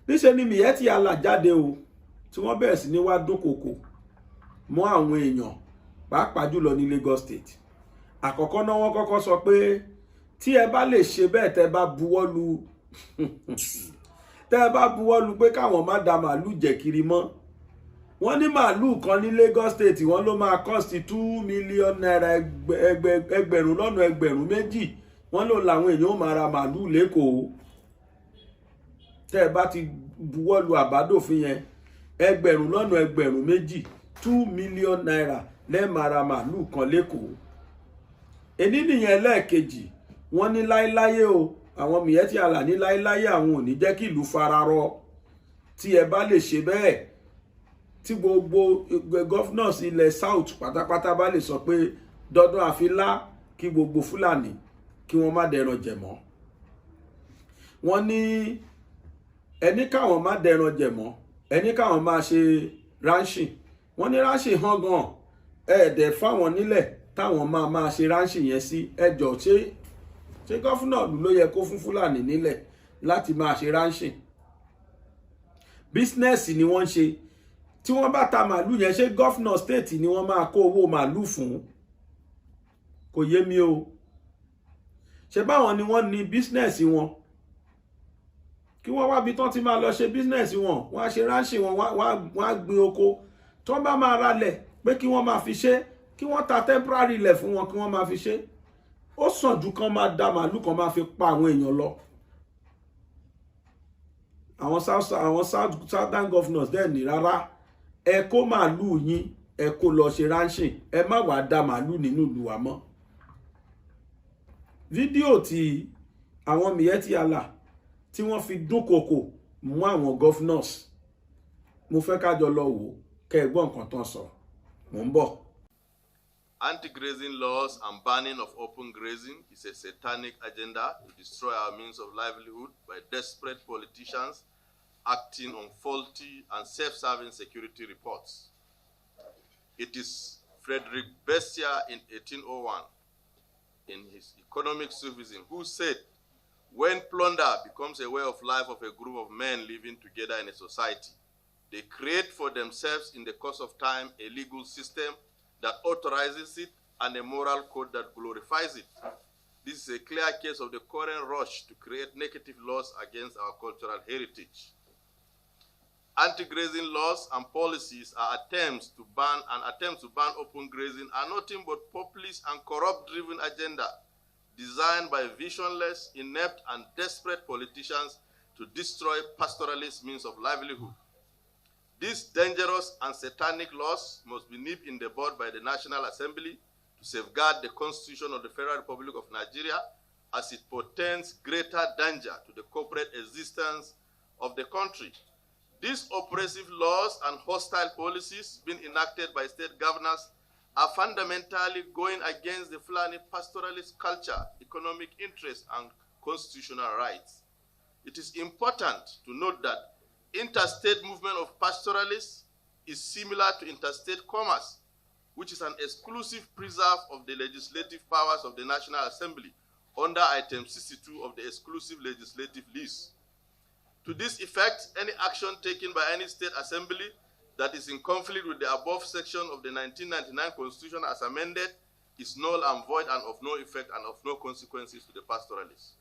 níṣẹ́ ni Miyetti Allah jáde o, tí wọ́n bẹ̀rẹ̀ sí ní wá dúnkokò mọ́ àwọn èèyàn pàápàá jùlọ ní Lagos State. Àkọ́kọ́ náà wọ́n kọ́kọ́ sọ pé tí ẹ bá lè ṣe bẹ́ẹ̀ tẹ́ bá buwọ́lù pé káwọn má da màálù jẹ kiri mọ́. Wọ́n ní màálù kan ní Lagos State wọ́n ló máa cost 2 million naira, ẹgbẹ̀rún lọ́nà ẹgbẹ̀rún méjì. Wọ́n ló làwọn èèyàn ó máa ra màálù lÉkòó. Tẹ́ ẹ bá ti buwọ́lù àbádòfin yẹn, ẹgbẹ̀rún lọ́nà ẹgbẹ̀rún méjì, 2 million naira lẹ́ẹ̀ máa ra màálù kan lÉkòó. Èní nìyẹn lẹ́ẹ̀kejì, wọ́n ní láéláyé o, àwọn Miyetti Allah ní láéláyé àwọn ò ní jẹ́ kí ìlú fararọ tí ẹ bá lè ṣe bẹ́ẹ̀, tí gbogbo governors ilẹ̀ South pátápátá bá lè sọ pé dandan àfilá kí gbogbo Fúlàní kí wọ́n má dẹran jẹ mọ́. Wọ́n ní ẹni káwọn má dẹran jẹ mọ́, ẹni káwọn máa ṣe ranching. Wọ́n ní ranching hàn gan ẹ̀ẹ́dẹ̀ fáwọn nílẹ̀ táwọn máa ṣe ranching yẹn sí. Ẹjọ́ ṣé gọ́fúnà ló yẹ kó fún Fúlàní nílẹ̀ láti máa ṣe ranching? Bísínẹ́sì ni wọ́n ń ṣe. Tí wọ́n bá ta màálù yẹn, ṣé gọ́fúnà stéètì ni wọ́n máa kó owó màálù fún? Kò yé mi o. Ṣé báwọn ni wọ́n ní bísínẹ́sì wọn? Kí wọ́n wá bí tán ti máa lọ ṣe bísínẹ́sì wọn, wọ́n á ṣe ranching wọn, wọ́n á gbin oko. Tí wọ́n bá máa ralẹ̀ pé kí wọ́n máa fi ṣe, kí wọ́n ta temporary ilẹ̀ fún wọn kí wọ́n máa fi ṣe. Ó sàn jù kan máa da màálù kan máa fi pa àwọn èèyàn lọ. Àwọn southern governors dẹ̀ ní rárá, ẹ kó màálù yín, ẹ kó lọ ṣe ranching, ẹ má wàá da màálù nínú ìlú wa mọ́. Fídíò tí àwọn Miyetti Allah tí wọ́n fi dúnkokò mú àwọn governors, mo fẹ́ ká jọ lọ wò kẹ́ ẹ gbọ́ nǹkan tán sọ. Mò ń bọ̀. Anti-grazing laws and banning of open grazing is a satanic agenda to destroy our means of livelihood by desperate politicians acting on faulty and self-serving security reports. It is Frederick Bessia in 1801, in his economic sophism, who said, when plunder becomes a way of life of a group of men living together in a society, they create for themselves in the course of time a legal system that authorizes it and a moral code that glorifies it. This is a clear case of the current rush to create negative laws against our cultural heritage. Anti-grazing laws and policies are attempts to ban open grazing are nothing but populist and corrupt-driven agenda designed by visionless, inept, and desperate politicians to destroy pastoralist means of livelihood. These dangerous and satanic laws must be nipped in the bud by the National Assembly to safeguard the Constitution of the Federal Republic of Nigeria, as it portends greater danger to the corporate existence of the country. These oppressive laws and hostile policies being enacted by state governors are fundamentally going against the Fulani pastoralist culture, economic interests, and constitutional rights. It is important to note that interstate movement of pastoralists is similar to interstate commerce, which is an exclusive preserve of the legislative powers of the National Assembly under Item 62 of the exclusive legislative list. To this effect, any action taken by any state assembly that is in conflict with the above section of the 1999 Constitution as amended is null and void and of no effect and of no consequences to the pastoralists.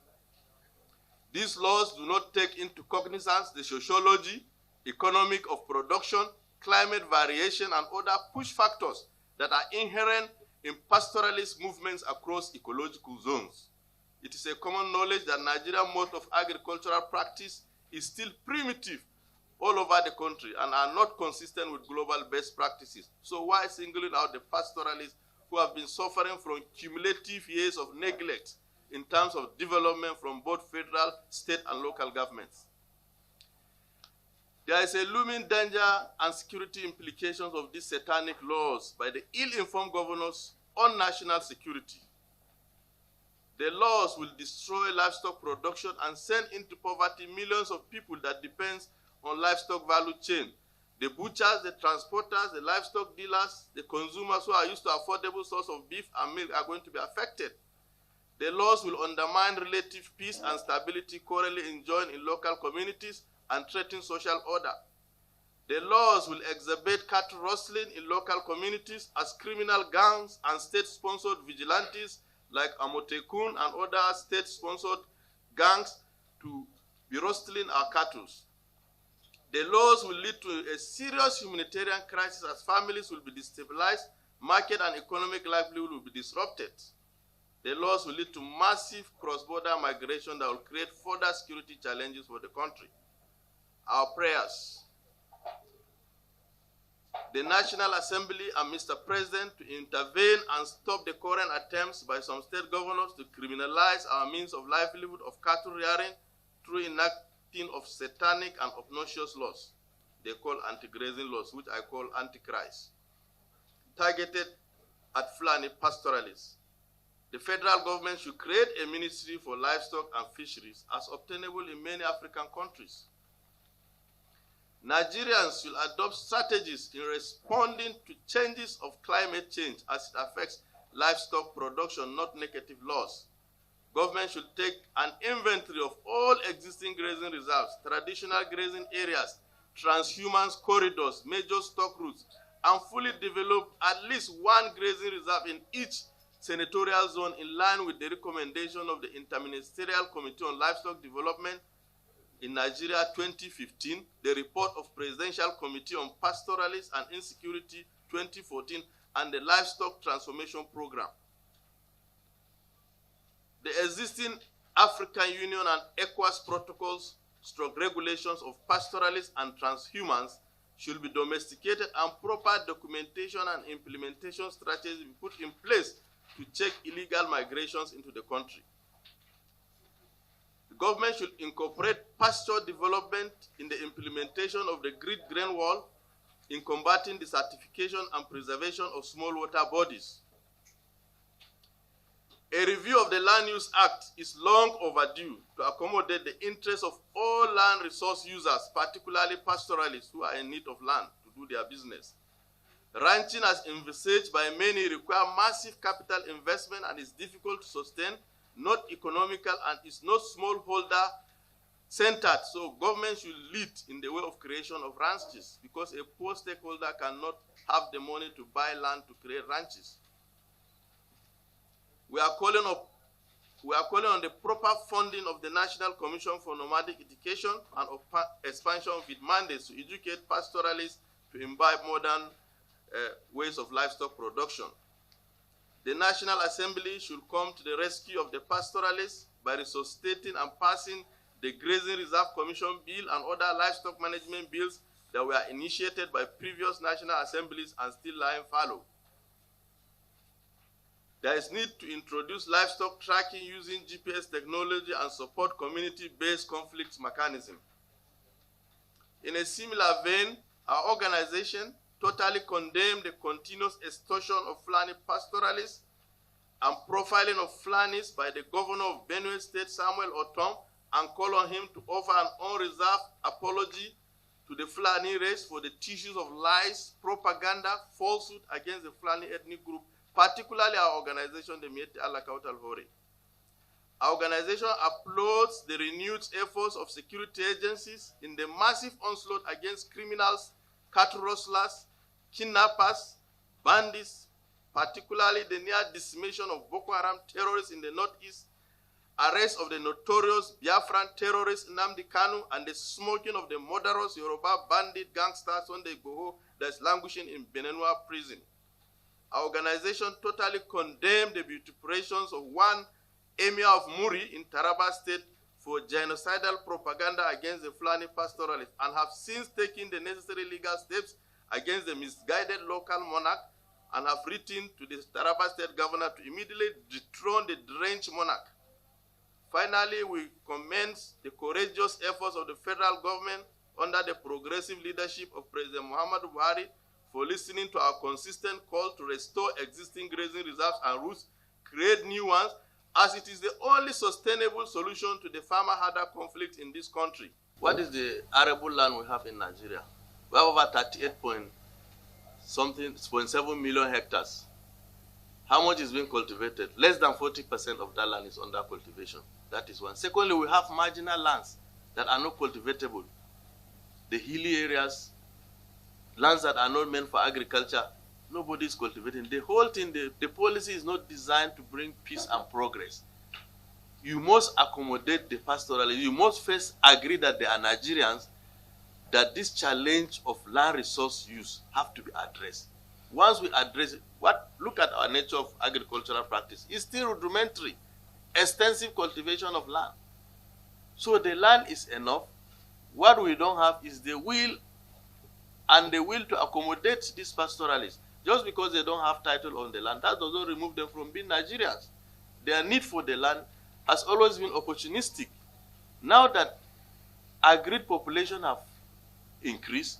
These laws do not take into cognizance the sociology, economic of production, climate variation, and other push factors that are inherent in pastoralist movements across ecological zones. It is a common knowledge that Nigerian mode of agricultural practice is still primitive all over the country and are not consistent with global best practices. So why singling out the pastoralists who have been suffering from cumulative years of neglect in terms of development from both federal, state, and local governments? There is a looming danger and security implications of these satanic laws by the ill-informed governors on national security. The laws will destroy livestock production and send into poverty millions of people that depend on livestock value chain. The butchers, the transporters, the livestock dealers, the consumers who are used to affordable source of beef and milk are going to be affected. The laws will undermine relative peace and stability currently enjoyed in local communities and threaten social order. The laws will exacerbate cattle rustling in local communities as criminal gangs and state-sponsored vigilantes like Amotekun and other state-sponsored gangs to be rustling our cattle. The laws will lead to a serious humanitarian crisis as families will be destabilized, market and economic livelihood will be disrupted. The laws will lead to massive cross-border migration that will create further security challenges for the country. Our prayers. The National Assembly and Mr. President to intervene and stop the current attempts by some state governors to criminalize our means of livelihood of cattle rearing through enacting of satanic and obnoxious laws they call anti-grazing laws, which I call Anti-grazing, targeted at Fulani pastoralists. The federal government should create a ministry for livestock and fisheries as obtainable in many African countries. Nigerians should adopt strategies in responding to changes of climate change as it affects livestock production, not negative laws. Government should take an inventory of all existing grazing reserves, traditional grazing areas, transhumance corridors, major stock routes, and fully develop at least one grazing reserve in each senatorial zone in line with the recommendation of the Interministerial Committee on Livestock Development in Nigeria 2015, the report of Presidential Committee on Pastoralism and Insecurity 2014, and the Livestock Transformation Program. The existing African Union and ECOWAS protocols, regulations of pastoralists and transhumans should be domesticated and proper documentation and implementation strategies be put in place to check illegal migrations into the country. The government should incorporate pasture development in the implementation of the Great Grain Wall in combating the certification and preservation of small water bodies. A review of the Land Use Act is long overdue to accommodate the interests of all land resource users, particularly pastoralists who are in need of land to do their business. Ranching, as envisaged by many, requires massive capital investment and is difficult to sustain, not economical, and is not smallholder centered. So government should lead in the way of creation of ranches, because a poor stakeholder cannot have the money to buy land to create ranches. We are calling on the proper funding of the National Commission for Nomadic Education and expansion of its mandates to educate pastoralists to imbibe modern ways of livestock production. The National Assembly should come to the rescue of the pastoralists by resuscitating and passing the Grazing Reserve Commission Bill and other livestock management bills that were initiated by previous National Assemblies and still lying fallow. There is need to introduce livestock tracking using GPS technology and support community-based conflict mechanism. In a similar vein, our organization totally condemned the continuous extortion of Fulani pastoralists and profiling of Fulanis by the governor of Benue State, Samuel Otom, and call on him to offer an unreserved apology to the Fulani race for the tissues of lies, propaganda, falsehood against the Fulani ethnic group, particularly our organization, the Mieti Allah Kautal Hore. Our organization applauds the renewed efforts of security agencies in the massive onslaught against criminals, cattle rustlers, kidnappers, bandits, particularly the near decimation of Boko Haram terrorists in the northeast, arrest of the notorious Biafran terrorist Nnamdi Kanu, and the smoking of the murderous Yoruba bandit gangster Sunday Igboho that is languishing in Benenua prison. Our organization totally condemned the vituperations of one emir of Muri in Taraba State for genocidal propaganda against the Fulani pastoralists and have since taken the necessary legal steps against the misguided local monarch and have written to the Taraba State governor to immediately dethrone the deranged monarch. Finally, we commend the courageous efforts of the federal government under the progressive leadership of President Muhammadu Buhari for listening to our consistent call to restore existing grazing reserves and routes, create new ones, as it is the only sustainable solution to the farmer-herder conflict in this country. What is the arable land we have in Nigeria? We have over 38.7 million hectares. How much is being cultivated? Less than 40% of that land is under cultivation. That is one. Secondly, we have marginal lands that are not cultivatable. The hilly areas, lands that are not meant for agriculture, nobody is cultivating. The whole thing, the policy is not designed to bring peace and progress. You must accommodate the pastoralists. You must first agree that they are Nigerians, that this challenge of land resource use have to be addressed. Once we address it, look at our nature of agricultural practice. It's still rudimentary, extensive cultivation of land. So the land is enough. What we don't have is the will and the will to accommodate these pastoralists. Just because they don't have title on the land, that doesn't remove them from being Nigerians. Their need for the land has always been opportunistic. Now that agreed population have increased,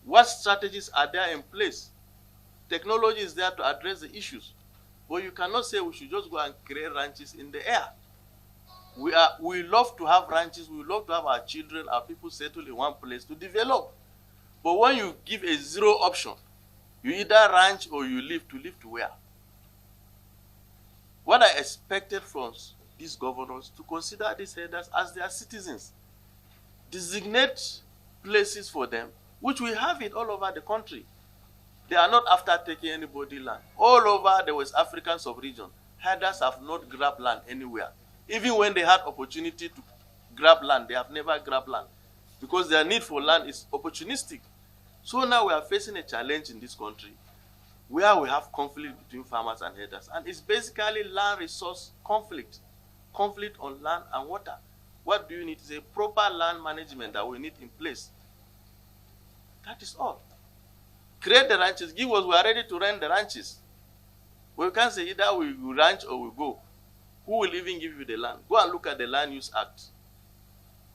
what strategies are there in place? Technology is there to address the issues. But you cannot say we should just go and create ranches in the air. We love to have ranches, we love to have our children, our people settle in one place to develop. But when you give a zero option, you either ranch or you live to where? What I expected from these governors to consider these herders as their citizens. Designate places for them, which we have it all over the country. They are not after taking anybody's land. All over the West African sub-region, herders have not grabbed land anywhere. Even when they had opportunity to grab land, they have never grabbed land because their need for land is opportunistic. So now we are facing a challenge in this country where we have conflict between farmers and herders. And it's basically land resource conflict on land and water. What do you need? Is a proper land management that we need in place. That is all. Create the ranches. Give us, we are ready to rent the ranches. We can't say either we ranch or we go. Who will even give you the land? Go and look at the Land Use Act.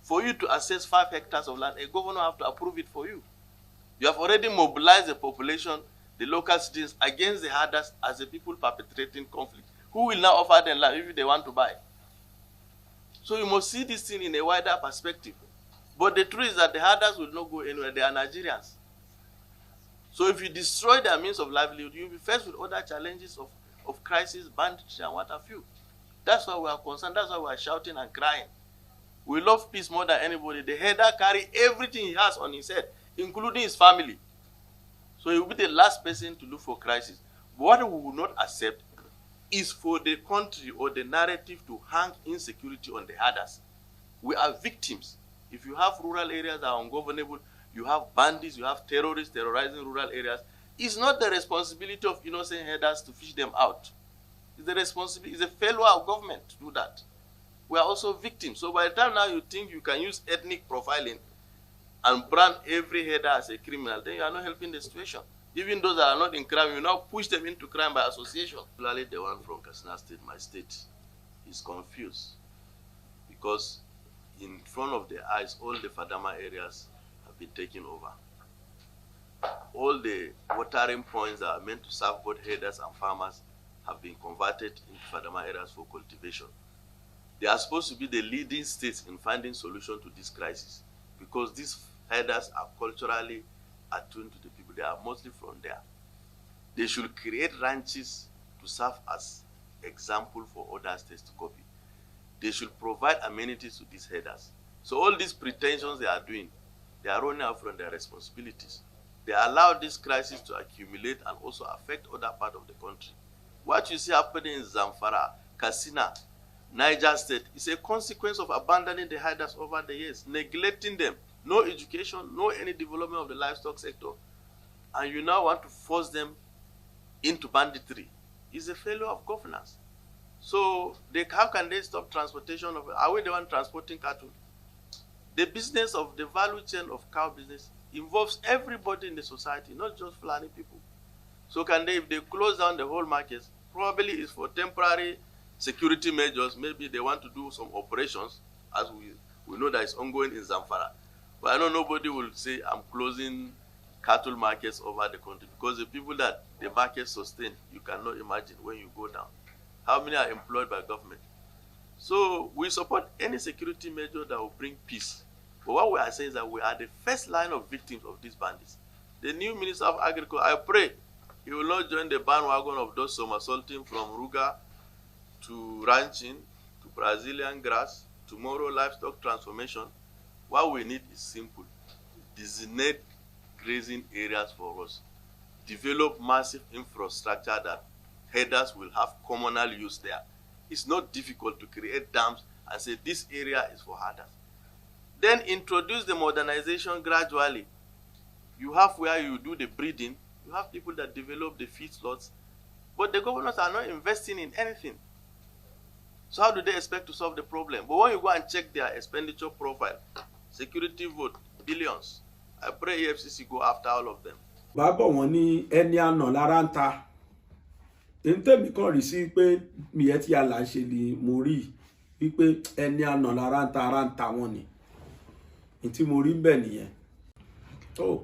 For you to access 5 hectares of land, a governor have to approve it for you. You have already mobilized the population, the local citizens, against the herders as the people perpetrating conflict. Who will now offer them land if they want to buy? So you must see this thing in a wider perspective. But the truth is that the herders will not go anywhere. They are Nigerians. So if you destroy their means of livelihood, you'll be faced with other challenges of crisis, banditry, and what have you. That's why we are concerned. That's why we are shouting and crying. We love peace more than anybody. The herder carries everything he has on his head, including his family. So he will be the last person to look for crisis. But what we will not accept is for the country or the narrative to hang insecurity on the herders. We are victims. If you have rural areas that are ungovernable, you have bandits, you have terrorists terrorizing rural areas, it's not the responsibility of innocent herders to fish them out. It's the responsibility, it's a failure of government to do that. We are also victims. So by the time now you think you can use ethnic profiling and brand every herder as a criminal, then you are not helping the situation. Even those that are not in crime, you now push them into crime by association. Particularly the one from Katsina State, my state, is confused because in front of their eyes, all the Fadama areas have been taken over. All the watering points that are meant to serve both herders and farmers have been converted into Fadama areas for cultivation. They are supposed to be the leading states in finding solution to this crisis because these herders are culturally attuned to the people. They are mostly from there. They should create ranches to serve as example for other states to copy. They should provide amenities to these herders. So all these pretensions they are doing, they are running out from their responsibilities. They allow this crisis to accumulate and also affect other parts of the country. What you see happening in Zamfara, Katsina, Niger State is a consequence of abandoning the herders over the years, neglecting them. No education, no any development of the livestock sector. And you now want to force them into banditry. It's a failure of governance. So how can they stop transportation of, are we the one transporting cattle? The business of the value chain of cow business involves everybody in the society, not just Fulani people. So can they, if they close down the whole market, probably it's for temporary security measures. Maybe they want to do some operations, as we know that is ongoing in Zamfara. But I know nobody will say, I'm closing cattle markets over the country, because the people that the market sustain, you cannot imagine when you go down. How many are employed by government? So we support any security measure that will bring peace But what we are saying is that we are the first line of victims of these bandits. The new Minister of Agriculture, I pray he will not join the bandwagon of those somersaulting from Ruga to ranching to Brazilian grass, tomorrow livestock transformation. What we need is simple. Designate grazing areas for us. Develop massive infrastructure that herders will have communal use there. It's not difficult to create dams and say this area is for herders. Then introduce the modernization gradually. You have where you do the breeding, you have people that develop the feed slots, but the governors are not investing in anything. So how do they expect to solve the problem? But when you go and check their expenditure profile, security vote, billions, I pray EFCC go after all of them. Bàbá wọn ní ẹni àná lára ń ta. Tèmi kan rí sí pé mi ẹ tí a là ń ṣe ni mo rí wípé ẹni àná lára ń ta ara ń ta wọn ni. Tí mo rí bẹ́ẹ̀ nìyẹn. Tó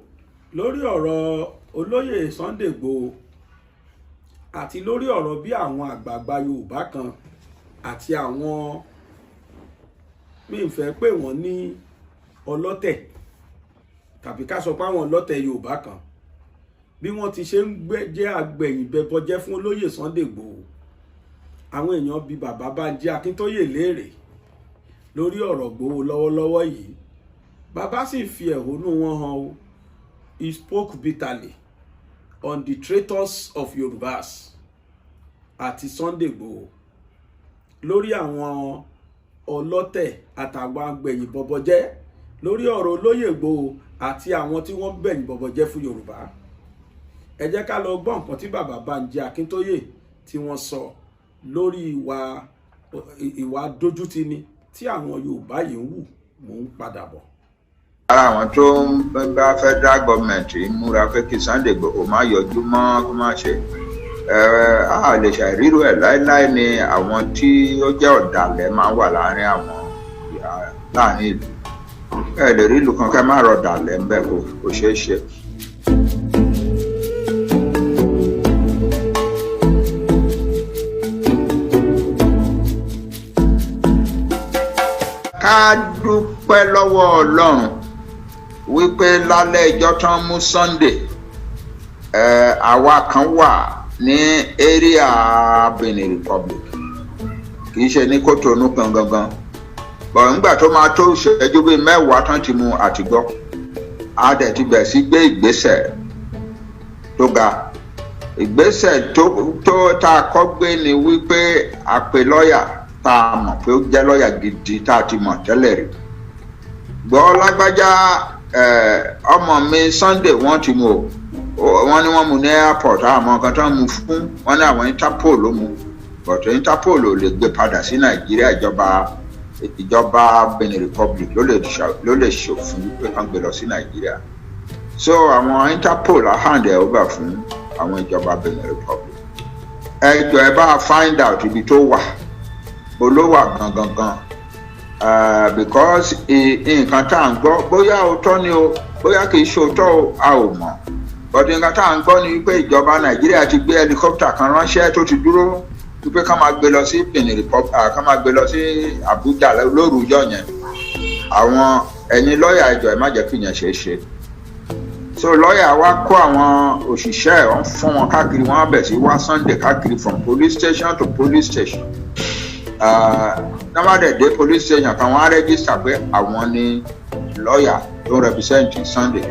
lórí ọ̀rọ̀ olóyè Sunday Igboho àti lórí ọ̀rọ̀ bí àwọn àgbààgbà Yorùbá kan àti àwọn mi fẹ́ pé wọ́n ní ọlọ́tẹ̀ tàbí ká sọ pé àwọn ọlọ́tẹ̀ Yorùbá kan bí wọ́n ti ṣe ń jẹ́ agbẹ̀yìn bẹbọjẹ́ fún olóyè Sunday Igboho. Àwọn èèyàn bí bàbá Banji Akintoye léèrè lórí ọ̀rọ̀ Igboho lọ́wọ́lọ́wọ́ yìí. Bàbá sì fi ẹ̀hónú wọn hàn o. He spoke bitterly on the traitors of Yorubas àti Sunday Igboho lórí àwọn ọlọ́tẹ̀ àtàwọn agbẹ̀yìn bọbọjẹ́ lórí ọ̀rọ̀ olóyè Igboho àti àwọn tí wọ́n gbẹ̀yìn bọbọjẹ́ fún Yorùbá. Ẹ jẹ́ ká lọ gbọ́ nǹkan tí bàbá Banji Akintoye tí wọ́n sọ lórí ìwà dójútini tí àwọn Yorùbá yìí ń wù. Mò ń padà bọ̀. Ara àwọn tó ń bá federal government múra pé kí Sunday Igboho má yọjú mọ́ kó má ṣe a lè ṣàìrírò ẹ̀ láéláé ni àwọn tí ó jẹ́ ọ̀dàlẹ̀ máa wà láàrin ìlú. Ẹ lè rí ìlú kan ká má rọ̀ ọ̀dàlẹ̀ ń bẹ̀ kó ṣeé ṣe. Ká dúpẹ́ lọ́wọ́ Ọlọ́run wípé lálẹ́ ìjọ tán mú Sunday àwa kan wà ní area Benin Republic kì í ṣe ní Kótónú kan gangan bọ̀ nígbà tó máa tó ìṣẹ́jú bíi 10 tán ti mú àtìgbọ́ a dẹ̀ ti bẹ̀ sí gbé ìgbésẹ̀ tó ga. Ìgbésẹ̀ tó tá a kọ́ gbé ni wípé a pe lọ́ọ̀yà tá a mọ̀ pé ó jẹ́ lọ́ọ̀yà gidi tá a ti mọ̀ tẹ́lẹ̀ rí. Gbọ́ lágbájá ọmọ mi Sunday wọ́n ti mú o wọ́n ní wọ́n mú ní airport àwọn nǹkan tó ń mú fún wọ́n ní àwọn Interpol ló mú but Interpol ò lè gbé padà sí Nàìjíríà. Ìjọba Benin Republic ló lè ṣòfin pé kán gbé lọ sí Nàìjíríà. So àwọn Interpol á hand ẹ̀ over fún àwọn ìjọba Benin Republic. Ẹ jọ̀ọ́ ẹ bá find out ibi tó wà olówà gangan. Because nǹkan tá à ń gbọ́ bóyá òótọ́ ni o bóyá kì í ṣe òótọ́ o a ò mọ̀ but nǹkan tá à ń gbọ́ ni wípé ìjọba Nàìjíríà ti gbé helicopter kan ránṣẹ́ tó ti dúró wípé ká máa gbé lọ sí Benin Republic ká máa gbé lọ sí Abuja lóru ọjọ́ yẹn. Àwọn ẹ̀yin lọ́ọ̀yà ẹjọ́ ẹ má jẹ́ kí ìyẹn ṣeé ṣe. So lọ́ọ̀yà wa kó àwọn òṣìṣẹ́ ẹ̀ wọ́n fún wọn káàkiri wọ́n á bẹ̀ sí wá Sunday káàkiri from police station to police station. Nobody dé police station kan wọ́n á register pé àwọn ni lọ́ọ̀yà tó represent Sunday.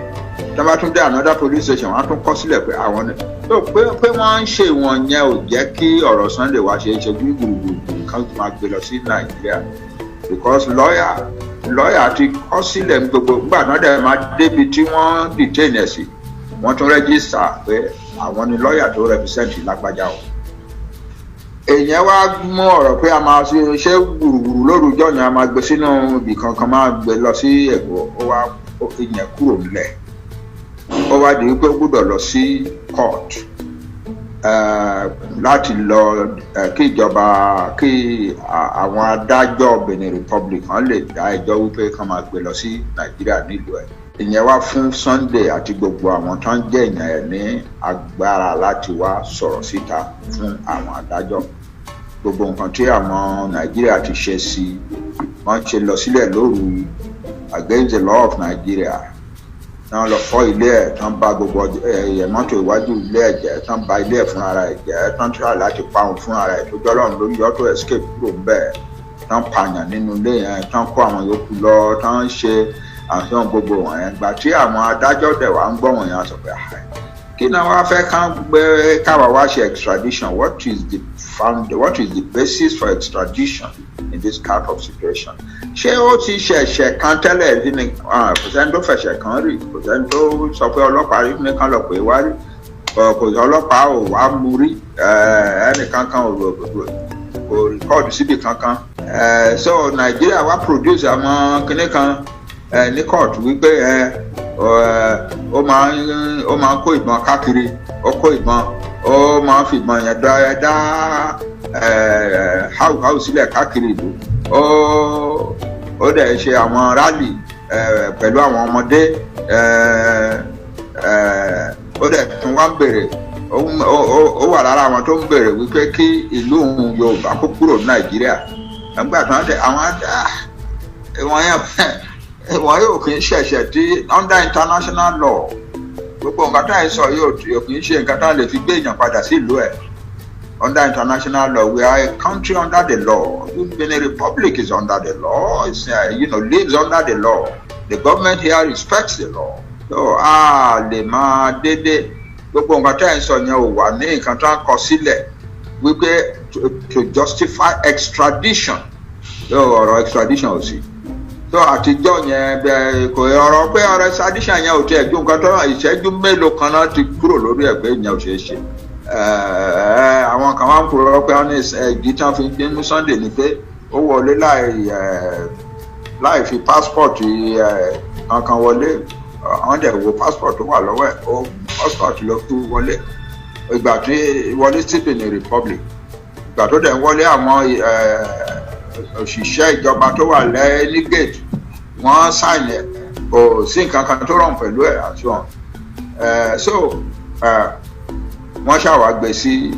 Tọ́ba tún dé another police station wọ́n á tún kọ sílẹ̀ pé àwọn ni. So pé wọ́n ń ṣe ìwọ̀n yẹn ò jẹ́ kí ọ̀rọ̀ Sunday wá ṣe é ṣe gbúgbùrùgbùrù kan máa gbé lọ sí Nàìjíríà because lọ́ọ̀yà ti kọ sílẹ̀ gbogbo nígbà náà dẹ̀ máa débi tí wọ́n detain ẹ̀ sí wọ́n tún register pé àwọn ni lọ́ọ̀yà tó represent lágbájá o. Èèyàn wá mú ọ̀rọ̀ pé a máa ṣe gbùrùgbùrù lórúkọ yẹn a máa gbé sínú ibì kankan máa gbé lọ sí Èkó ó wá ìyẹn kúrò nílẹ̀ ó wá di wípé ó gbọ́dọ̀ lọ sí court láti lọ kí àwọn adájọ́ Benin Republic kan lè dá ẹjọ́ wípé kán máa gbé lọ sí Nàìjíríà nílùú ẹ̀. Ìyẹn wá fún Sunday àti gbogbo àwọn tó ń jẹ́ èèyàn ẹ̀ ní agbára láti wá sọ̀rọ̀ síta fún àwọn adájọ́. Gbogbo nǹkan tí àwọn Nàìjíríà ti ṣe sí wọ́n ṣe lọ sílẹ̀ lóru against the law of Nigeria. Tán lọ fọ́ ilé ẹ̀, tán bà gbogbo mọ́tò iwájú ilé ẹ̀ jẹ́, tán bà ilé ẹ̀ fún ara ẹ̀ jẹ́, tán try láti pa òun fún ara ẹ̀ tó jọ́lọ́run lórí ọ̀tọ̀ escape kúrò ńbẹ̀, tán pààyàn nínú ilé yẹn, tán kó àwọn yòókù lọ, tán ṣe àfihàn gbogbo wọ̀nyẹn. Gbà tí àwọn adájọ́ dẹ̀ wá ń gbọ́ wọ̀nyẹn sọ pé kí ni wọ́n fẹ́ káwa wá ṣe extradition? What is the basis for extradition in this kind of situation? Ṣé ó ti ṣẹ̀ṣẹ̀ kan tẹ́lẹ̀ rí ni kò sẹ́ni tó fẹ̀ṣẹ̀ kan rí, kò sẹ́ni tó sọ pé ọlọ́pàá rí nìkan lọ pé wá rí, kò ọlọ́pàá ò wá mú rí, ẹnìkan kan ò rìkọ́ọ̀dù síbi kankan. So Nàìjíríà wá produce àwọn kinní kan ní court wípé ó máa ń kó ìbọn káàkiri, ó kó ìbọn, ó máa ń fi ìbọn yẹn dá háù sílẹ̀ káàkiri ìlú, ó dẹ̀ ṣe àwọn rally pẹ̀lú àwọn ọmọdé, ó dẹ̀ tún wá ń bèrè, ó wà lára àwọn tó ń bèrè wípé kí ìlú Yorùbá kó kúrò ní Nàìjíríà. Nígbà tí wọ́n yóò kì í ṣẹ̀ṣẹ̀ tí under international law, gbogbo nǹkan tá à ń sọ yóò kì í ṣe nǹkan tá à lè fi gbé èèyàn padà sí ìlú ẹ̀. Under international law, we are a country under the law. Benin Republic is under the law. It's lives under the law. The government here respects the law. So lè máa dédé gbogbo nǹkan tá à ń sọ yẹn ò wà ní nǹkan tá à ń kọ sílẹ̀ wípé to justify extradition. Ọ̀rọ̀ extradition ò sí. So àtijọ́ yẹn kò ọ̀rọ̀ pé ọ̀rọ̀ extradition yẹn ò tiẹ̀ ju nǹkan tó ìṣẹ́jú mélòó kan náà ti kúrò lórí ẹ̀ pé ìyẹn ò ṣeé ṣe. Àwọn kan wá ń purọ́ pé wọ́n ní ìdí tí wọ́n fi gbé mú Sunday ni pé ó wọlé láì fi passport kankan wọlé, wọ́n dẹ̀ wo passport tó wà lọ́wọ́ ẹ̀, ó passport ló kú wọlé. Ìgbà tí wọlé sí Benin Republic, ìgbà tó dẹ̀ wọlé àwọn òṣìṣẹ́ ìjọba tó wà ní gate wọ́n sáìnì kò sí nǹkan kan tó rọrùn pẹ̀lú ẹ̀ àti wọn. So wọ́n ṣàwágbé sí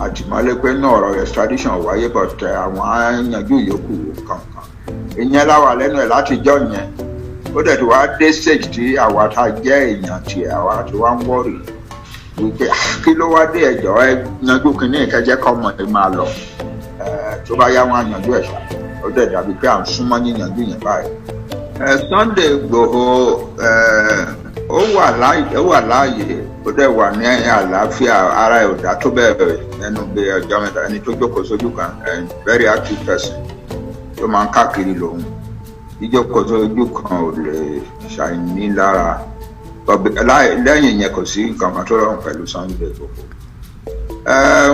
àtìmọ́lé pé náà ọ̀rọ̀ extradition wáyé but àwọn ayanjú yòókù kankan. Ìyẹn láwà lẹ́nu ẹ̀ látijọ́ yẹn. Ó dẹ̀ tí wàá dé stage tí àwa tá jẹ́ èèyàn tiẹ̀ àwa tí wàá ń wọ́rì wípé kí ló wá dé ẹjọ́ ẹ yanjú kínní ìkẹjẹ́ kọ́ mọ̀ ẹ máa lọ. Tó bá yá wọn àyànjú ẹ̀ ṣá, ó dẹ̀ dàbí pé à ń súnmọ́ yíyanjú yẹn báyìí. Sunday Igboho ó wà láàyè, ó dẹ̀ wà ní àlàáfíà, ara ẹ̀ ò dá tó bẹ̀rẹ̀ nínú bí ọjọ́ mẹ́ta. Ẹni tó jókòó sójú kan, very active person tó máa ń káàkiri lòun. Jíjókòó sójú kan ò lè ṣàìní lára. Lẹ́yìn yẹn kò sí nǹkan kan tó rọrùn pẹ̀lú Sunday Igboho.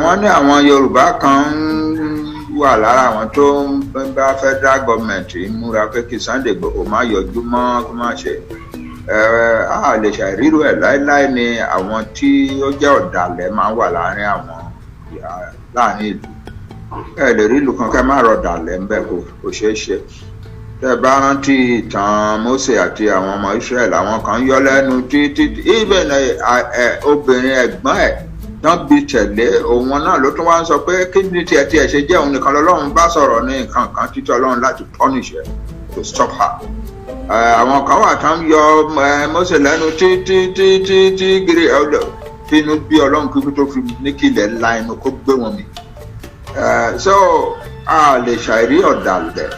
Wọ́n ní àwọn Yorùbá kan wà lára àwọn tó ń bá federal government múra pé kí Sunday Igboho má yọjú mọ́ kó má ṣe. A lè ṣàìrírò ẹ̀ láéláé ni àwọn tí ó jẹ́ ọ̀dàlẹ̀ máa ń wà láàrin ìlú. Ẹ lè rí ìlú kan kẹ́ má rọ̀ ọ̀dàlẹ̀ ńbẹ̀ kò ṣeé ṣe. Tẹ́ bá rántí ìtàn Mósè àti àwọn ọmọ Israel, àwọn kan yọ lẹ́nu títí even obìnrin ẹ̀gbọ́n ẹ̀ tán bí tẹ̀lé òun náà ló tún wá ń sọ pé kí ni tiẹ̀ ṣe jẹ́ òun nìkan lọ́lọ́run bá sọ̀rọ̀ ní nǹkan kan títí Ọlọ́run láti punish her to stop her. Àwọn kan wà tán yọ Mósè lẹ́nu tí gírí tínú bí Ọlọ́run kíkú tó fi ní kílẹ̀ ńlá inú kó gbé wọn mì. So a lè ṣàìrí ọ̀dàlẹ̀.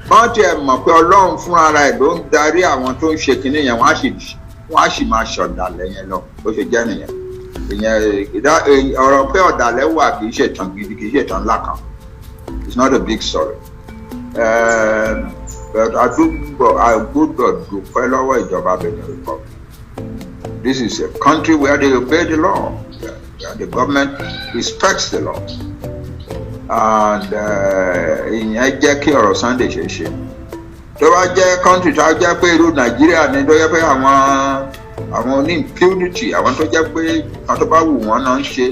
Wọ́n tiẹ̀ mọ̀ pé Ọlọ́run fúnra rẹ̀ ló ń darí àwọn tó ń ṣe kinní yẹn, wọ́n á sì máa ṣọ̀dàlẹ̀ yẹn lọ bó ṣe jẹ́ nìyẹn. Ọ̀rọ̀ pé ọ̀dàlẹ̀ wà kì í ṣe tàn gidi, kì í ṣe tàn ńlá kan. It's not a big story. But I gbọ́dọ̀ dúpẹ́ lọ́wọ́ ìjọba Benin Republic. This is a country where they obey the law. The government respects the law. And ìyẹn jẹ́ kí ọ̀rọ̀ Sunday ṣe ṣe. Tó bá jẹ́ country tó jẹ́ pé irú Nàìjíríà ni tó jẹ́ pé àwọn ní impunity, àwọn tó jẹ́ pé nǹkan tó bá wù wọ́n náà ń ṣe,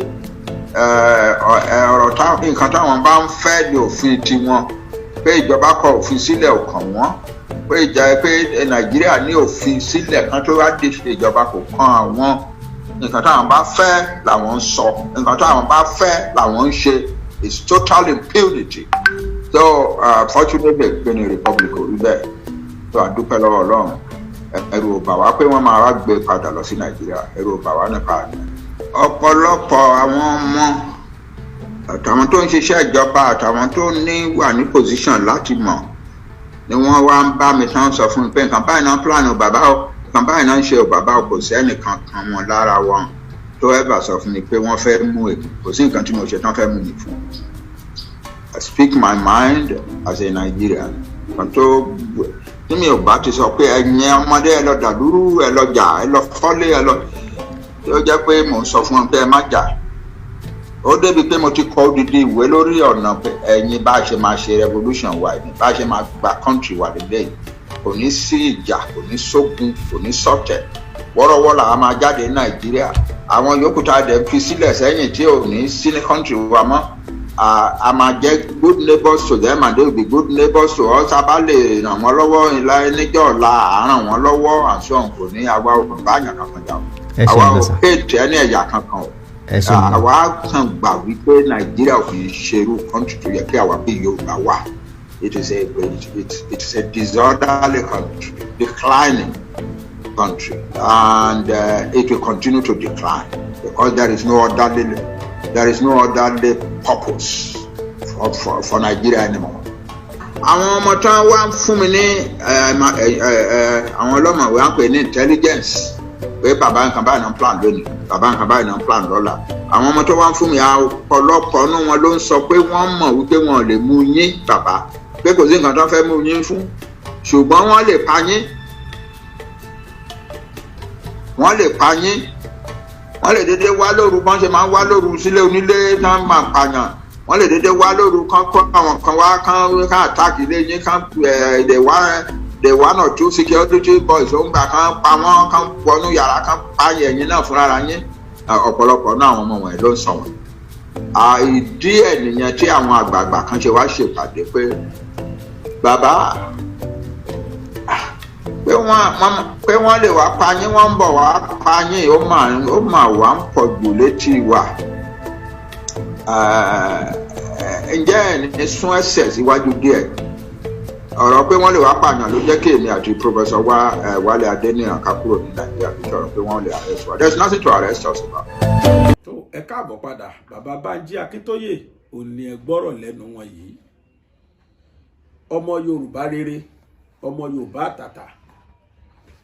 nǹkan táwọn bá ń fẹ́ ní òfin tiwọn, pé ìjọba kọ òfin sílẹ̀ ò kàn wọ́n, pé Nàìjíríà ní òfin sílẹ̀ kan tó wá dé ìjọba kò kàn àwọn. Nǹkan táwọn bá fẹ́ làwọn ń sọ, nǹkan táwọn bá fẹ́ làwọn ń ṣe. It's total impunity. So fortunately Benin Republic ò rí bẹ́ẹ̀. tó a dúpẹ́ lọ́wọ́ Ọlọ́run ẹ̀rù ò bà wá pé wọ́n máa wá gbé padà lọ sí Nàìjíríà ẹ̀rù ò bà wá nípa àná ọ̀pọ̀lọpọ̀ àwọn ọmọ àtàwọn tó ń ṣiṣẹ́ ìjọba àtàwọn tó wà ní position láti mọ̀ ni wọ́n wá ń bá mi tán sọ fún mi pé nǹkan báyìí náà plan o bàbá o nǹkan báyìí náà ń ṣe o bàbá o kò sí ẹnìkan kan wọn lára wọn tó ẹ̀bà sọ fún mi pé wọ́n fẹ́ mú èmi kò sí nǹkan tí mo ṣe tán fẹ́ mú mi fún. I speak my mind as a Nigerian kan tó tí mi ò bá ti sọ pé ẹ̀yin ọmọdé ẹ lọ dàlúrú ẹ lọ jà ẹ lọ fọ́lé ẹ lọ tí ó jẹ́ pé mò ń sọ fún wọn pé ẹ má jà ó débi pé mo ti kọ odidi ìwé lórí ọ̀nà ẹ̀yin bá a ṣe máa ṣe revolution wa ẹ̀yin bá a ṣe máa gba country wa lélẹ́yìn kò ní sí ìjà kò ní sógun kò ní ṣọ̀tẹ̀ wọ́rọ́wọ́ làwọn máa jáde ní Nàìjíríà àwọn yòókù tá a dẹ̀ fi sílẹ̀ sẹ́yìn tí ò ní sí ní country wa mọ́ a máa jẹ́ good neighbors to them and they will be good neighbors to us. A bá lè ràn wọ́n lọ́wọ́ ìlà níjọ́ ọ̀la à ràn wọ́n lọ́wọ́ àṣọ kò ní àwa ò bá yàn kankan jà o àwa ò hate ẹni ẹ̀yà kankan o àwa kàn gbà wípé Nàìjíríà ò kì í ṣerú country tó yẹ kí àwa bí Yorùbá wà. It is a disorderly country, declining country, and it will continue to decline because there is no orderly purpose for Nigeria anymore. Àwọn ọmọ tí wọ́n wá fún mi ní àwọn ọlọ́mọ̀wé wọ́n pè ní intelligence pé bàbá nǹkan báyìí náà ń plan lónìí bàbá nǹkan báyìí náà ń plan lọ́la. Àwọn ọmọ tó wá fún mi ọ̀pọ̀lọpọ̀ nínú wọn ló ń sọ pé wọ́n mọ̀ wípé wọn ò lè mú yín bàbá pé kò sí nǹkan tó fẹ́ mú yín fún ṣùgbọ́n wọ́n lè pa yín. Wọ́n lè pa yín. Wọ́n lè dédé wá lóru bọ́n ṣe máa ń wá lóru sílé onílé náà máa pààyàn. Wọ́n lè dédé wá lóru kán kọ́ àwọn kan wá kán attack ilé yín kán the one or two security boys ó ń gbà kán pa wọ́n kán wọnú yàrá kán pààyàn ẹ̀yìn náà fúnra yín. Ọ̀pọ̀lọpọ̀ náà àwọn ọmọ wọ̀nyí ló ń sọ wọ́n. Ìdí ẹ̀ nìyẹn tí àwọn àgbààgbà kan ṣe wá ṣèpàdé pé bàbá pé wọ́n lè wá pa yín wọ́n ń bọ̀ wá pa yín ó mà wá ń pọ̀ jù létí wa. Ǹjẹ́ ẹni sún ẹsẹ̀ síwájú díẹ̀ ọ̀rọ̀ pé wọ́n lè wá pààyàn ló jẹ́ kí èmi àti Professor Wálé Adéníran ká kúrò ní Nàìjíríà lójú ọ̀rọ̀ pé wọ́n lè arrest wa. There is nothing to arrest us about. tó ẹ káàbọ̀ padà bàbá Banji Akintoye ò ní ẹ gbọ́rọ̀ lẹ́nu wọn yìí ọmọ Yorùbá rere ọmọ Yorùbá àtàtà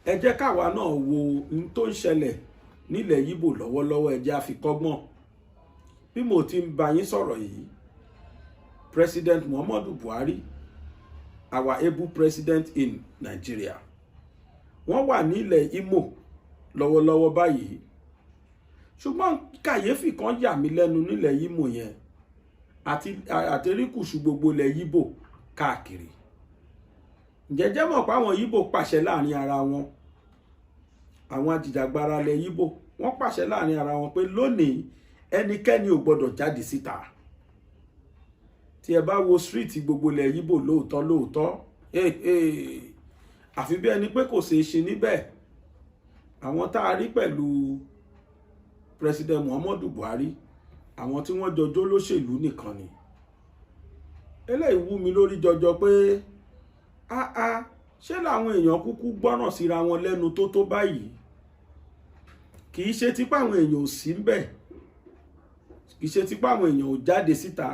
ẹ jẹ́ káwa náà wo ohun tó ń ṣẹlẹ̀ nílẹ̀ Yíbò lọ́wọ́lọ́wọ́ ẹ jẹ́ á fi kọ́gbọ́n bí mo ti ń bá yín sọ̀rọ̀ yìí President Muhammadu Buhari our able president in Nigeria wọ́n wà nílẹ̀ Imo lọ́wọ́lọ́wọ́ báyìí ṣùgbọ́n kàyéfì kan yà mí lẹ́nu nílẹ̀ Imo yẹn àti erékùṣù gbogbo ilẹ̀ Yíbò káàkiri ǹjẹ́jẹ́ mọ̀ pé àwọn Yíbò pàṣẹ láàrin ara wọn àwọn ajìjàgbara ilẹ̀ Yíbò wọ́n pàṣẹ láàrin ara wọn pé lónìí ẹnikẹ́ni ò gbọ́dọ̀ jáde síta tí ẹ bá wo street gbogbo ilẹ̀ Yíbò lóòótọ́ àfi bí ẹni pé kò ṣeé ṣe níbẹ̀ àwọn tá a rí pẹ̀lú President Muhammadu Buhari àwọn tí wọ́n jọjọ́ lóṣèlú nìkan ni eléyìí wú mi lórí jọjọ pé ṣé làwọn èèyàn kúkú gbọ́ràn síra wọn lẹ́nu tó báyìí kì í ṣe tipá àwọn èèyàn ò sí ń bẹ̀ kì í ṣe tipá àwọn èèyàn ò jáde síta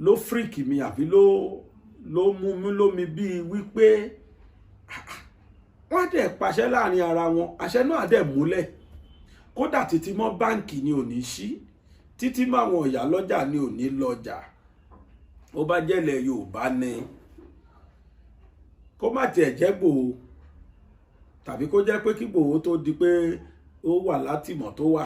ló fíríkì mi àbí ló mú mi lómi bíi wípé wọ́n dẹ̀ pàṣẹ láàrin ara wọn àṣẹ náà dẹ̀ múlẹ̀ kódà títí mọ́ báǹkì ni ò ní ṣí títí mọ́ àwọn ọ̀yà lọ́jà ni ò ní lọ́jà ó bá jẹ́lẹ̀ Yorùbá ni kó má tiẹ̀ jẹ́ Ìgbòho tàbí kó jẹ́ pé kí Ìgbòho tó di pé ó wà látìmọ̀ tó wà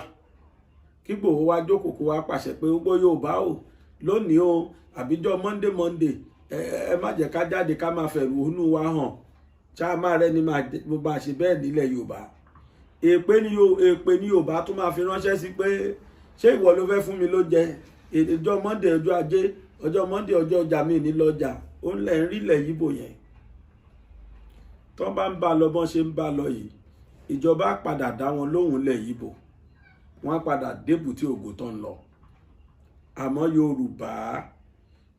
kí Ìgbòho wá jókòó kó wá pàṣẹ pé ó gbọ́ Yorùbá o lónìí o àbíjọ Monday ẹ má jẹ́ ká jáde ká máa fẹ̀rù ònú wa hàn ṣáà má rẹ ni máa ṣe bẹ́ẹ̀ nílẹ̀ Yorùbá èpè ni Yorùbá tó máa fi ránṣẹ́ sí pé ṣé ìwọ ló fẹ́ fún mi ló jẹ ọjọ́ Monday ọjọ́ Ajé ọjọ́ Monday ọjọ́ ọjà mi ní lọ́jà ó ń lẹ̀ ń rí ilẹ̀ Yíbò yẹn tó bá ń bá lọ bọ́n ṣe ń bá lọ yìí ìjọba padà dá wọn lóhùn ilẹ̀ Yíbò wọ́n padà débù tí ògo tó ń lọ àmọ́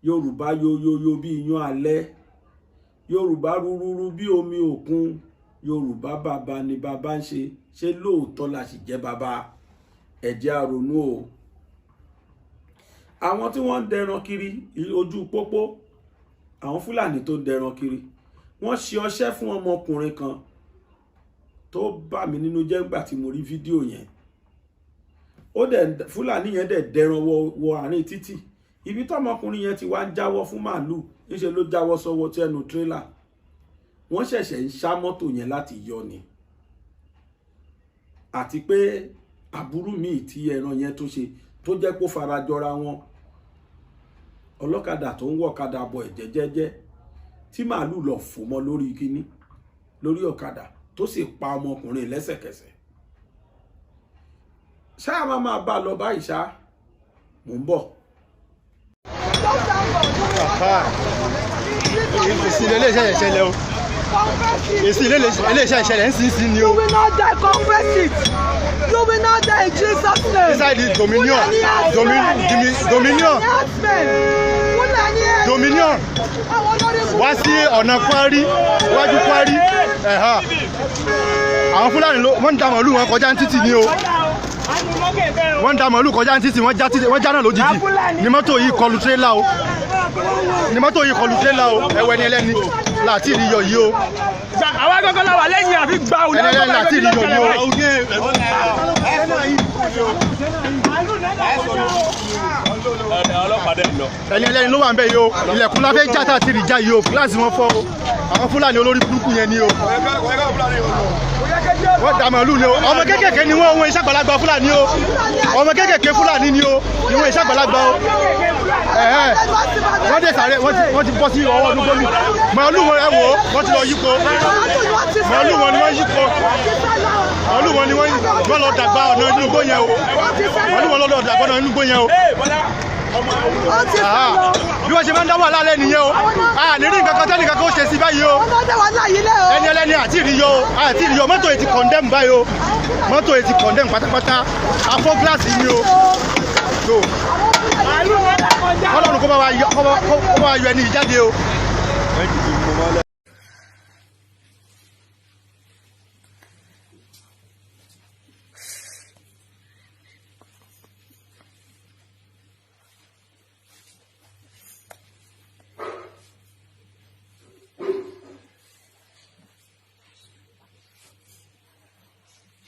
Yorùbá yoyoyo bí iyán alẹ́ Yorùbá rúrúrú bí omi òkun, Yorùbá bàbá ni bàbá ń ṣe lóòótọ́ la sì jẹ́ bàbá. Ẹ jẹ́ á ronú o. Àwọn tí wọ́n ń dẹran kiri ojú pópó, àwọn Fúlàní tó ń dẹran kiri, wọ́n ṣe ọṣẹ́ fún ọmọkùnrin kan tó bà mí nínú jẹ́ nígbà tí mo rí fídíò yẹn. Fúlàní yẹn dẹ̀ dẹran wọ àárín títì. Ibi tọ́mọkùnrin yẹn ti wá ń jáwọ́ fún màálù, níṣe ló jáwọ́ sọ́wọ́ tẹnu tírélà. Wọ́n ṣẹ̀ṣẹ̀ ń ṣá mọ́tò yẹn láti yọ ni. Àti pé àbúrú míì tí ẹran yẹn tó ṣe tó jẹ́ kó fara jọra wọn. Ọlọ́kadà tó ń wọ̀kadà bọ̀ ẹ̀jẹ̀ jẹ́jẹ́ tí màálù lọ fò mọ́ lórí kíní lórí ọ̀kadà tó sì pa ọmọkùnrin lẹ́sẹ̀kẹsẹ̀. Ṣáà máa bá lọ báyìí ṣá, mò ń bọ̀. Èsì ilé iṣẹ́ ìṣẹ̀lẹ̀ o. Èsì ilé iṣẹ́ ìṣẹ̀lẹ̀ ń sin ni o. You will not die, confess it. You will not die in Jesus' name. Inside the dominion. Wá sí ọ̀nà Kwari, iwájú Kwari. Àwọn Fúlàní wọ́n ń da màálù wọn kọjá ní títì ni o. Wọ́n ń da màálù kọjá ní títì, wọ́n já náà lójijì. Ní mọ́tò yìí kọlù tírélà o. Ẹ̀wẹ̀ ni ẹlẹ́ni láti rí yọ yìí o. Àwọn akẹ́kọ̀ọ́ náà wà lẹ́yìn àfi gba òun. Ẹni ẹlẹ́ni láti rí yọ yìí o. Ẹni ẹlẹ́ni ló wà ń bẹ̀ yìí o. Ilẹ̀kùn la fẹ́ já tá àti rí já yìí o. Kíláàsì wọn fọ́ o. Àwọn Fúlàní olórí burúkú yẹn ni o. Wọ́n da màálù ni o. Ọmọ kékèké ni wọ́n iṣẹ́ àgbàlagbà Fúlàní o. Ọmọ kékèké Fúlàní ni o. Ìwọ̀n iṣẹ́ àgbàlagbà o. Wọ́n dé sáré, wọ́n ti bọ́ sí ọwọ́ ọdún gómìn. Màálù wọn ẹ wò ó, wọ́n ti lọ yípo. Màálù wọn ni wọ́n yípo. Màálù wọn ni wọ́n lọ dàgbà ọ̀nà inú igbó yẹn o. Màálù wọn lọ dàgbà ọ̀nà inú igbó yẹn o. Bí wọ́n ṣe máa ń dá wàhálà lẹ́ nìyẹn o. A ní rí nǹkan kan tẹ́nì kankan ó ṣe sí báyìí o. Ẹni ẹlẹ́ni àti ìrìyọ o. Àti ìrìyọ mọ́tò yìí ti condemn báyìí o. Mọ́tò yìí ti condemn pátápátá. Afọ́ gíláàsì ni o. Ọlọ́run kó bá wa yọ ẹni ìjáde o.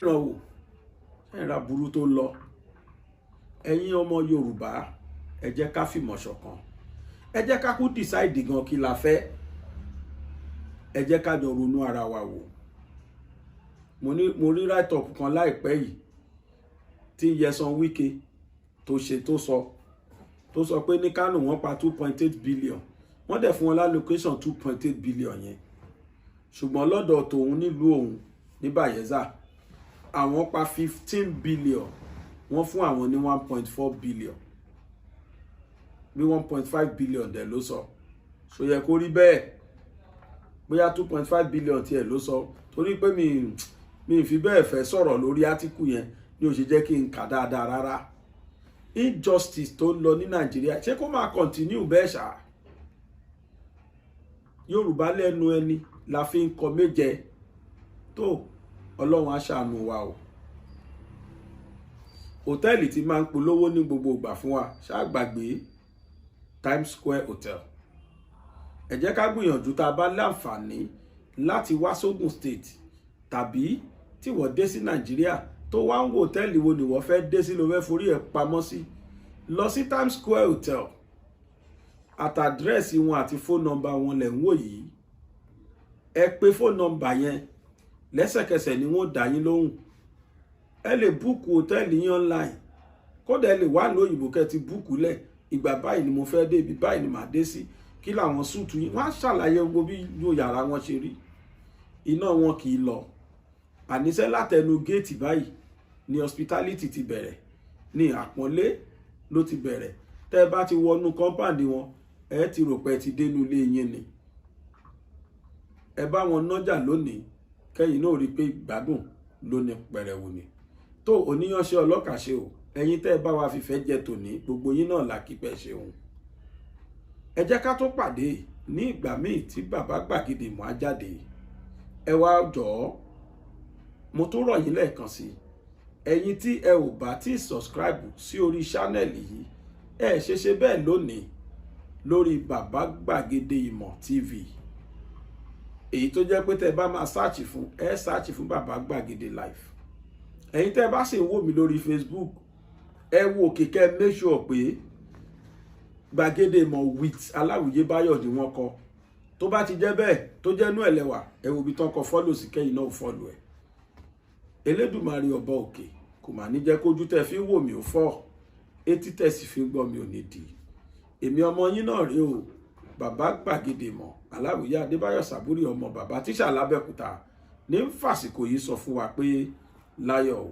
Ìrànwọ́ ẹ̀rà burú tó lọ. Ẹ̀yin ọmọ Yorùbá, ẹ jẹ́ ká fìmọ̀ ṣọ̀kan. Ẹ jẹ́ ká kú decide gan kí la fẹ́. Ẹ jẹ́ ká jọ ronú ara wa wò. Mo rí write up kan láìpẹ́ yìí tí Nyesom Wike tó sọ pé ní Kánò wọ́n pa 2.8 billion. Wọ́n dẹ̀ fún wọn l'allocation 2.8 billion yẹn. Ṣùgbọ́n lọ́dọ̀ tòun nílùú òun ní Bayelsa, àwọn pa 15 billion. Wọ́n fún àwọn ní 1.4 billion. Bí 1.5 billion dẹ̀ ló sọ. So yẹ kó rí bẹ́ẹ̀. Bóyá 2.5 billion tiẹ̀ ló sọ. Torí pé mi fi bẹ́ẹ̀ fẹ́ sọ̀rọ̀ lórí átíkù yẹn ni ó ṣe jẹ́ kí n kà dáadáa rárá. Injustice tó ń lọ ní Nàìjíríà ṣé kó máa continue bẹ́ẹ̀ ṣá. Yorùbá lẹ́nu ẹni la fi ń kọ méje. Tó Ọlọ́run á ṣàánú wa o. Hòtẹ́ẹ̀lì tí máa ń polówó ní gbogbo ìgbà fún wa ṣáà gbàgbé Times Square Hotel. Ẹ jẹ́ ká gbìyànjú tá a bá láǹfààní láti wá sógun state tàbí tí wọ́n dé sí Nàìjíríà tó wá ń wo hòtẹ́ẹ̀lì wo ni wọ́n fẹ́ dé sí ló fẹ́ forí ẹ̀ pamọ́ sí. Lọ sí Times Square Hotel. Àtàdírẹ́sì wọn àti fóònù nọ́mbà wọn lẹ̀ ń wò yìí. Ẹ pè fóònù nọ́mbà yẹn lẹ́sẹ̀kẹsẹ̀ ni wọ́n dá yín lóhùn. Ẹ lè búùkù hòtẹ́ẹ̀lì yín online. Kódà ẹ lè wá ní òyìnbó kẹ́ ti búùkù lẹ̀. Ìgbà báyìí ni mo fẹ́ dé, ibi báyìí ni màá dé sí. Kí làwọn súùtù yín? Wọ́n á ṣàlàyé gbogbo bí yóò yàrá wọn ṣe rí. Iná wọn kì í lọ. Àníṣẹ́ látẹnu géètì báyìí ni hospitality ti bẹ̀rẹ̀. Ní àpọ́nlé ló ti bẹ̀rẹ̀. Tẹ́ bá ti wọnú compound wọn, ẹ ti rò pé ti dénú ilé yín ni. Ẹ bá wọn nájà lónìí, kẹ́yìn náà rí pé ìgbádùn ló ní pẹrẹwu ni. Tó oníyanṣẹ́ ọlọ́kàṣe o. Ẹ̀yin tẹ́ bá wa fìfẹ́ jẹ tòní, gbogbo yín náà là kípẹ́ ṣe òun. Ẹ jẹ́ ká tó pàdé ní ìgbà míì tí bàbá gbàgede mọ́ á jáde. Ẹ wá jọ̀ọ́, mo tún rọ̀ yín lẹ́ẹ̀kan sí ẹ̀yin tí ẹ ò bá tí subscribe sí orí channel yìí, ẹ ṣe bẹ́ẹ̀ lónìí lórí bàbá gbàgede ìmọ̀ TV. Èyí tó jẹ́ pé tẹ́ bá máa search fún bàbá gbàgede live. Ẹ̀yin tẹ́ bá sì ń wò mí lórí Facebook, ẹ wo kẹ̀kẹ́ make sure pé gbàgede ìmọ̀ with Aláwìyé Báyọ̀ ni wọ́n kọ. Tó bá ti jẹ́ bẹ́ẹ̀ tó jẹ́ inú ẹlẹ́wà, ẹ wo bí tán kọ follow sí kẹ́yìn náà follow ẹ̀. Elédùmarè ọba òkè kò mà ní jẹ́ kójú tẹ́ fi ń wò mí ò fọ́, etí tẹ́ sì fi ń gbọ́ mi ò ní di. Èmi ọmọ yín náà rèé o, bàbá gbàgede ìmọ̀ Aláwìyé Adébáyọ̀ Sàbúrì ọmọ bàbá tíṣà l'Ábẹ́òkúta ní fàsìkò yìí sọ fún wa pé láyọ̀ o.